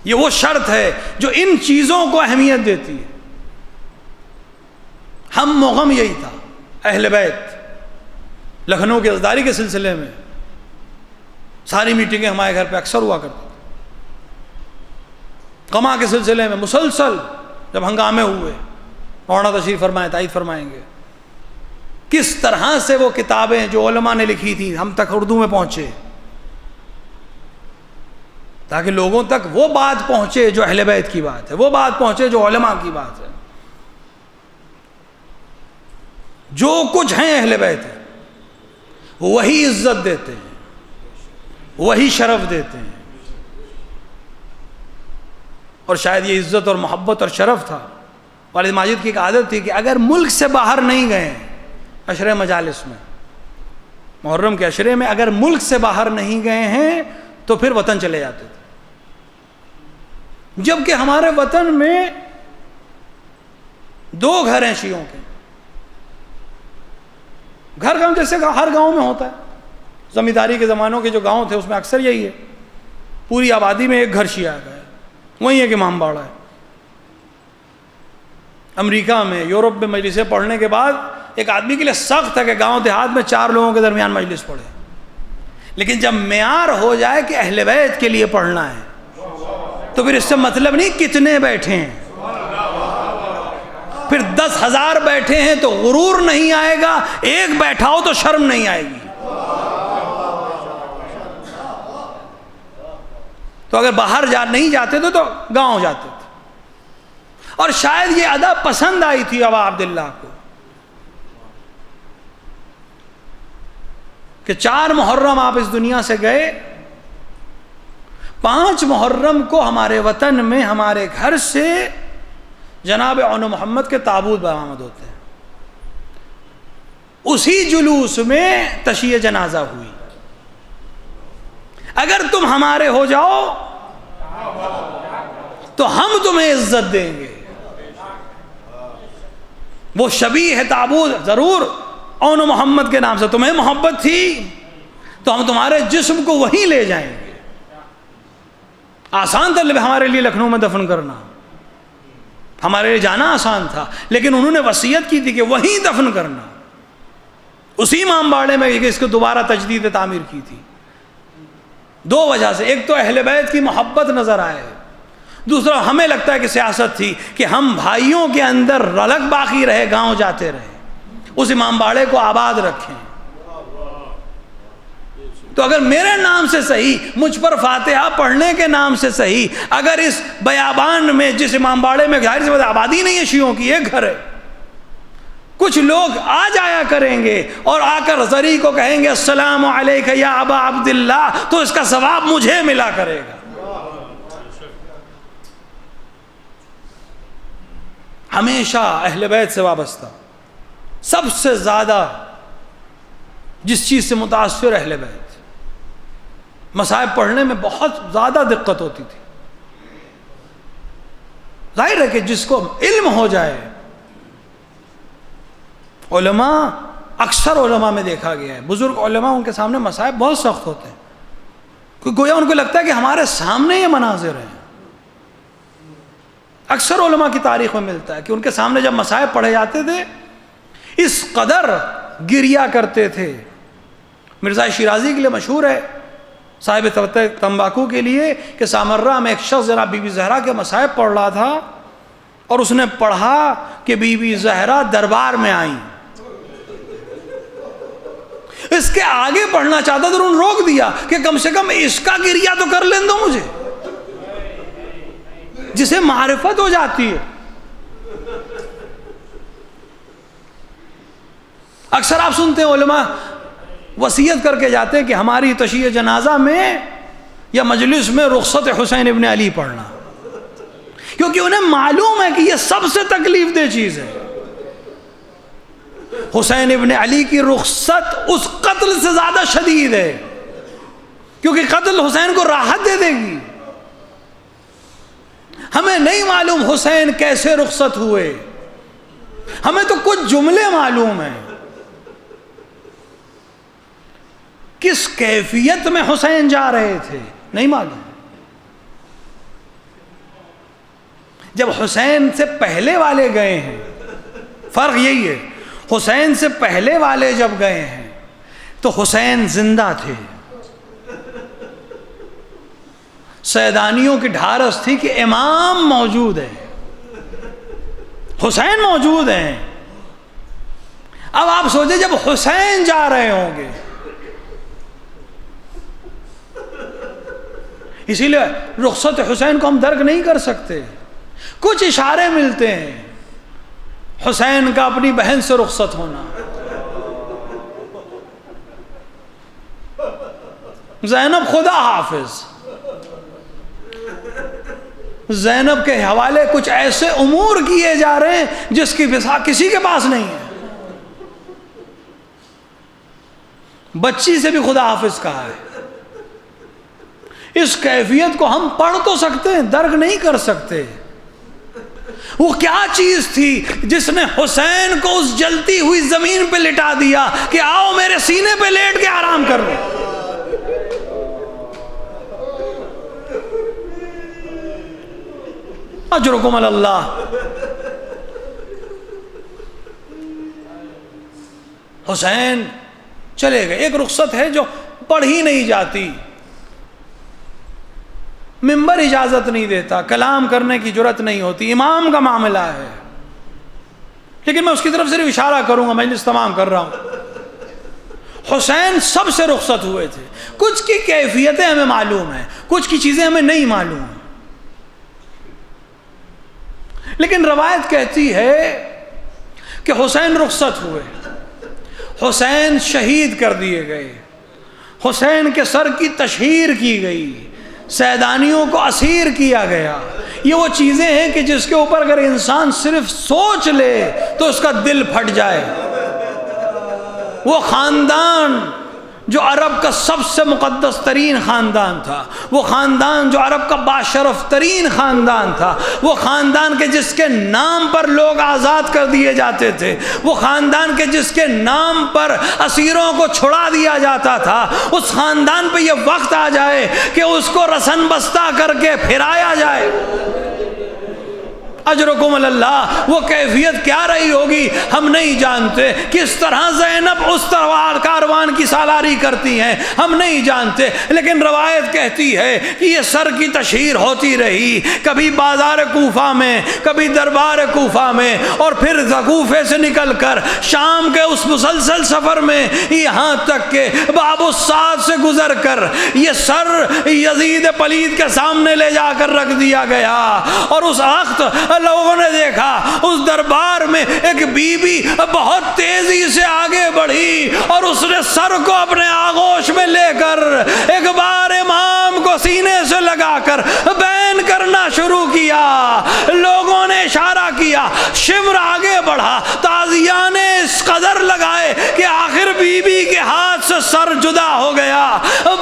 یہ وہ شرط ہے جو ان چیزوں کو اہمیت دیتی ہے۔ ہم مغم یہی تھا اہل بیت، لکھنؤ کے ازداری کے سلسلے میں ساری میٹنگیں ہمارے گھر پہ اکثر ہوا کرتی، قما کے سلسلے میں مسلسل جب ہنگامے ہوئے، مولانا تشریف فرمائے، تائید فرمائیں گے، کس طرح سے وہ کتابیں جو علماء نے لکھی تھی ہم تک اردو میں پہنچے، تاکہ لوگوں تک وہ بات پہنچے جو اہل بیت کی بات ہے، وہ بات پہنچے جو علماء کی بات ہے۔ جو کچھ ہیں اہل بیت ہے وہی عزت دیتے ہیں، وہی شرف دیتے ہیں، اور شاید یہ عزت اور محبت اور شرف تھا۔ والد ماجد کی ایک عادت تھی کہ اگر ملک سے باہر نہیں گئے عشرے مجالس میں، محرم کے عشرے میں اگر ملک سے باہر نہیں گئے ہیں تو پھر وطن چلے جاتے تھے، جبکہ ہمارے وطن میں 2 گھر ہیں شیعوں کے، گھر گاؤں جیسے ہر گاؤں میں ہوتا ہے، زمینداری کے زمانوں کے جو گاؤں تھے اس میں اکثر یہی ہے، پوری آبادی میں ایک گھر شیعہ کا ہے، وہیں ایک امام باڑہ ہے۔ امریکہ میں، یورپ میں مجلسیں پڑھنے کے بعد ایک آدمی کے لیے سخت ہے کہ گاؤں دیہات میں 4 لوگوں کے درمیان مجلس پڑھے، لیکن جب معیار ہو جائے کہ اہل بیت کے لیے پڑھنا ہے تو پھر اس سے مطلب نہیں کتنے بیٹھے ہیں، پھر 10,000 بیٹھے ہیں تو غرور نہیں آئے گا، ایک بیٹھا ہو تو شرم نہیں آئے گی۔ تو اگر باہر نہیں جاتے تھے تو گاؤں جاتے تھے، اور شاید یہ ادا پسند آئی تھی ابا عبداللہ کو کہ 4 محرم آپ اس دنیا سے گئے، 5 محرم کو ہمارے وطن میں ہمارے گھر سے جناب عون محمد کے تابوت برآمد ہوتے ہیں، اسی جلوس میں تشییع جنازہ ہوئی، اگر تم ہمارے ہو جاؤ تو ہم تمہیں عزت دیں گے۔ وہ شبیہ تابوت ضرور عون محمد کے نام سے، تمہیں محبت تھی تو ہم تمہارے جسم کو وہیں لے جائیں گے۔ آسان تھا ہمارے لیے لکھنؤ میں دفن کرنا، ہمارے لیے جانا آسان تھا، لیکن انہوں نے وصیت کی تھی کہ وہیں دفن کرنا، اسی امام باڑے میں اس کو دوبارہ تجدید تعمیر کی تھی۔ 2 وجہ سے، ایک تو اہل بیت کی محبت نظر آئے، دوسرا ہمیں لگتا ہے کہ سیاست تھی کہ ہم بھائیوں کے اندر رلق باقی رہے، گاؤں جاتے رہے، اس امام باڑے کو آباد رکھیں۔ تو اگر میرے نام سے صحیح، مجھ پر فاتحہ پڑھنے کے نام سے صحیح، اگر اس بیابان میں جس امام باڑے میں ظاہر سی بات آبادی نہیں ہے شیعوں کی، ایک گھر ہے، کچھ لوگ آ جایا کریں گے اور آ کر زری کو کہیں گے السلام علیک یا ابا عبداللہ، تو اس کا ثواب مجھے ملا کرے گا۔ ہمیشہ اہل بیت سے وابستہ، سب سے زیادہ جس چیز سے متاثر اہل بیت، مصائب پڑھنے میں بہت زیادہ دقت ہوتی تھی۔ ظاہر ہے کہ جس کو علم ہو جائے، علماء، اکثر علماء میں دیکھا گیا ہے، بزرگ علماء، ان کے سامنے مصائب بہت سخت ہوتے ہیں، کیونکہ گویا ان کو لگتا ہے کہ ہمارے سامنے یہ مناظر ہیں۔ اکثر علماء کی تاریخ میں ملتا ہے کہ ان کے سامنے جب مصائب پڑھے جاتے تھے اس قدر گریا کرتے تھے۔ مرزا شیرازی کے لیے مشہور ہے، صاحب تمباکو کے لیے، کہ سامرہ میں ایک شخص جناب بی بی زہرا کے مصائب پڑھ رہا تھا، اور اس نے پڑھا کہ بی بی زہرا دربار میں آئیں، اس کے آگے پڑھنا چاہتا تو انہوں نے روک دیا کہ کم سے کم اس کا گریہ تو کر لیں دو مجھے، جسے معرفت ہو جاتی ہے۔ اکثر آپ سنتے ہیں علماء وصیت کر کے جاتے ہیں کہ ہماری تشییع جنازہ میں یا مجلس میں رخصت حسین ابن علی پڑھنا، کیونکہ انہیں معلوم ہے کہ یہ سب سے تکلیف دہ چیز ہے۔ حسین ابن علی کی رخصت اس قتل سے زیادہ شدید ہے، کیونکہ قتل حسین کو راحت دے دے گی۔ ہمیں نہیں معلوم حسین کیسے رخصت ہوئے، ہمیں تو کچھ جملے معلوم ہیں، کس کیفیت میں حسین جا رہے تھے نہیں معلوم۔ جب حسین سے پہلے والے گئے ہیں، فرق یہی ہے، حسین سے پہلے والے جب گئے ہیں تو حسین زندہ تھے، سیدانیوں کی ڈھارس تھی کہ امام موجود ہے، حسین موجود ہیں۔ اب آپ سوچیں جب حسین جا رہے ہوں گے، اسی لیے رخصت حسین کو ہم درک نہیں کر سکتے، کچھ اشارے ملتے ہیں، حسین کا اپنی بہن سے رخصت ہونا، زینب خدا حافظ، زینب کے حوالے کچھ ایسے امور کیے جا رہے ہیں جس کی مثال کسی کے پاس نہیں ہے، بچی سے بھی خدا حافظ کہا ہے۔ اس کیفیت کو ہم پڑھ تو سکتے ہیں، درک نہیں کر سکتے۔ وہ کیا چیز تھی جس نے حسین کو اس جلتی ہوئی زمین پہ لٹا دیا کہ آؤ میرے سینے پہ لیٹ کے آرام کر لو۔ اجرکم علی اللہ۔ حسین چلے گئے۔ ایک رخصت ہے جو پڑھی نہیں جاتی، ممبر اجازت نہیں دیتا، کلام کرنے کی جرت نہیں ہوتی، امام کا معاملہ ہے، لیکن میں اس کی طرف صرف اشارہ کروں گا، مجلس تمام کر رہا ہوں۔ حسین سب سے رخصت ہوئے تھے، کچھ کی کیفیتیں ہمیں معلوم ہیں، کچھ کی چیزیں ہمیں نہیں معلوم، لیکن روایت کہتی ہے کہ حسین رخصت ہوئے، حسین شہید کر دیے گئے، حسین کے سر کی تشہیر کی گئی، سیدانیوں کو اسیر کیا گیا۔ یہ وہ چیزیں ہیں کہ جس کے اوپر اگر انسان صرف سوچ لے تو اس کا دل پھٹ جائے۔ وہ خاندان جو عرب کا سب سے مقدس ترین خاندان تھا، وہ خاندان جو عرب کا باشرف ترین خاندان تھا، وہ خاندان کے جس کے نام پر لوگ آزاد کر دیے جاتے تھے، وہ خاندان کے جس کے نام پر اسیروں کو چھڑا دیا جاتا تھا، اس خاندان پہ یہ وقت آ جائے کہ اس کو رسن بستہ کر کے پھرایا جائے۔ اجرکم علی اللہ۔ وہ کیفیت کیا رہی ہوگی ہم نہیں جانتے، کس طرح زینب اس طرح کاروان کی سالاری کرتی ہیں ہم نہیں جانتے، لیکن روایت کہتی ہے کہ یہ سر کی تشہیر ہوتی رہی، کبھی بازار کوفہ میں، کبھی دربار کوفہ میں، اور پھر کوفے سے نکل کر شام کے اس مسلسل سفر میں یہاں تک کہ باب السعد سے گزر کر یہ سر یزید پلید کے سامنے لے جا کر رکھ دیا گیا۔ اور اس وقت لوگوں نے دیکھا اس دربار میں ایک بی بی بہت تیزی سے آگے بڑھی اور اس نے سر کو اپنے آغوش میں لے کر ایک بار امام کو سینے سے لگا کر بین کرنا شروع کیا۔ لوگوں نے اشارہ کیا، شمر آگے بڑھا، تازیاں نے اس قدر لگائے کہ آخر بی بی کے ہاتھ سے سر جدا ہو گیا۔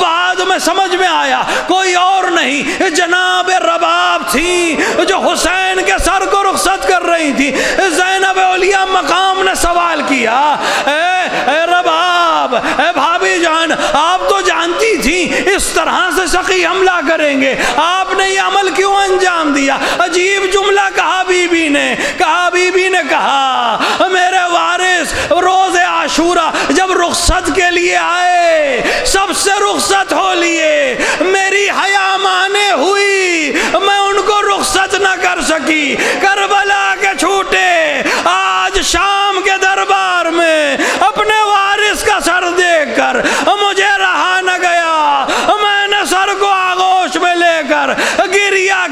بعد میں سمجھ میں آیا کوئی اور نہیں جناب رباب تھی جو حسین کے سر کو رخصت کر رہی تھی۔ زینب اولیاء مقام نے سوال کیا، اے رباب، اے بھابی جان، آپ تو جانتی تھی اس طرح سے سخی حملہ کریں گے، آپ نے یہ عمل کیوں انجام دیا؟ عجیب جملہ کہا بی بی نے، کہا میرے وارث روز عاشورہ جب رخصت کے لیے آئے، سب سے رخصت ہو لیے، میری حیا مانے ہوئی، میں ان کو رخصت نہ کر سکی، کربلا کے چھوٹے آج شام کے دربار میں اپنے وارث کا سر دیکھ کر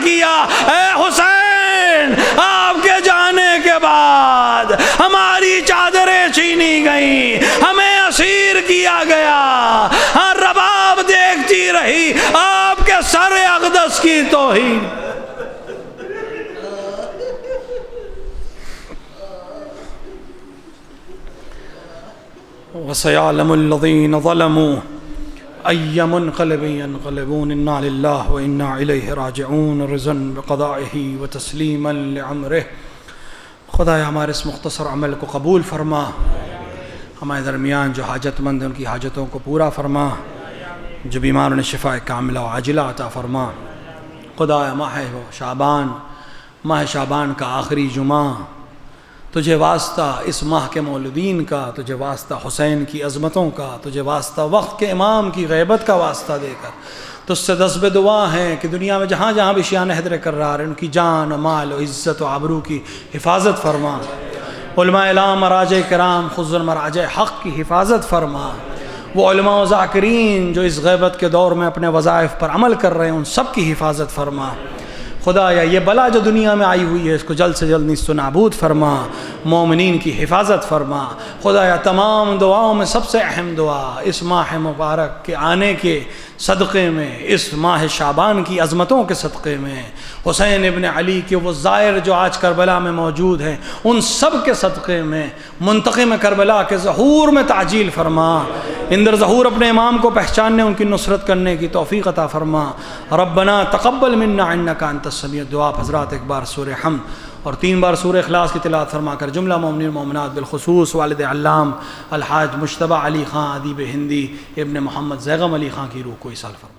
کیا، اے حسین آپ کے جانے کے بعد ہماری چادریں چھینی گئیں، ہمیں اسیر کیا گیا، ہر رباب دیکھتی رہی آپ کے سر اقدس کی توہین۔ وَسَيَعْلَمُ الَّذِينَ ظَلَمُوا أَيَّ مُنْقَلِبٍ يَنْقَلِبُونَ إِنَّا لِلَّهِ وَإِنَّا إِلَيْهِ رَاجِعُونَ رِضًا بِقَضَائِهِ وَتَسْلِيمًا لِعَمْرِهِ۔ خدایا ہمارے اس مختصر عمل کو قبول فرما، ہمارے درمیان جو حاجت مند ہیں ان کی حاجتوں کو پورا فرما، جو بیماروں نے شفاء کاملہ و عاجلہ عطا فرما۔ خدایا ماہ شعبان کا آخری جمعہ تجھے واسطہ اس ماہ کے مولودین کا، تجھے واسطہ حسین کی عظمتوں کا، تجھے واسطہ وقت کے امام کی غیبت کا واسطہ دے کر تجھ سے دسب دعا ہیں کہ دنیا میں جہاں جہاں بھی شیعہ حیدر کرار ہیں ان کی جان و مال و عزت و آبرو کی حفاظت فرما، علماء اعلام مراجع کرام خصوصاً مراجع حق کی حفاظت فرما، وہ علماء و ذاکرین جو اس غیبت کے دور میں اپنے وظائف پر عمل کر رہے ہیں ان سب کی حفاظت فرما۔ خدایا یہ بلا جو دنیا میں آئی ہوئی ہے اس کو جلد سے جلد نیست و نابود فرما، مومنین کی حفاظت فرما۔ خدایا تمام دعاؤں میں سب سے اہم دعا اس ماہ مبارک کے آنے کے صدقے میں، اس ماہ شعبان کی عظمتوں کے صدقے میں، حسین ابن علی کے وہ زائر جو آج کربلا میں موجود ہیں ان سب کے صدقے میں منتقم کربلا کے ظہور میں تعجیل فرما، اندر ظہور اپنے امام کو پہچاننے ان کی نصرت کرنے کی توفیق عطا فرما۔ ربنا تقبل منا انک انت السمیع الدعاء۔ حضرات ایک بار سورہ حمد اور 3 بار سورہ اخلاص کی تلاوت فرما کر جملہ مومنین مومنات بالخصوص والد علام الحاج مجتبیٰ علی خان ادیب ہندی ابن محمد زیغم علی خان کی روح کو ایصال فرما۔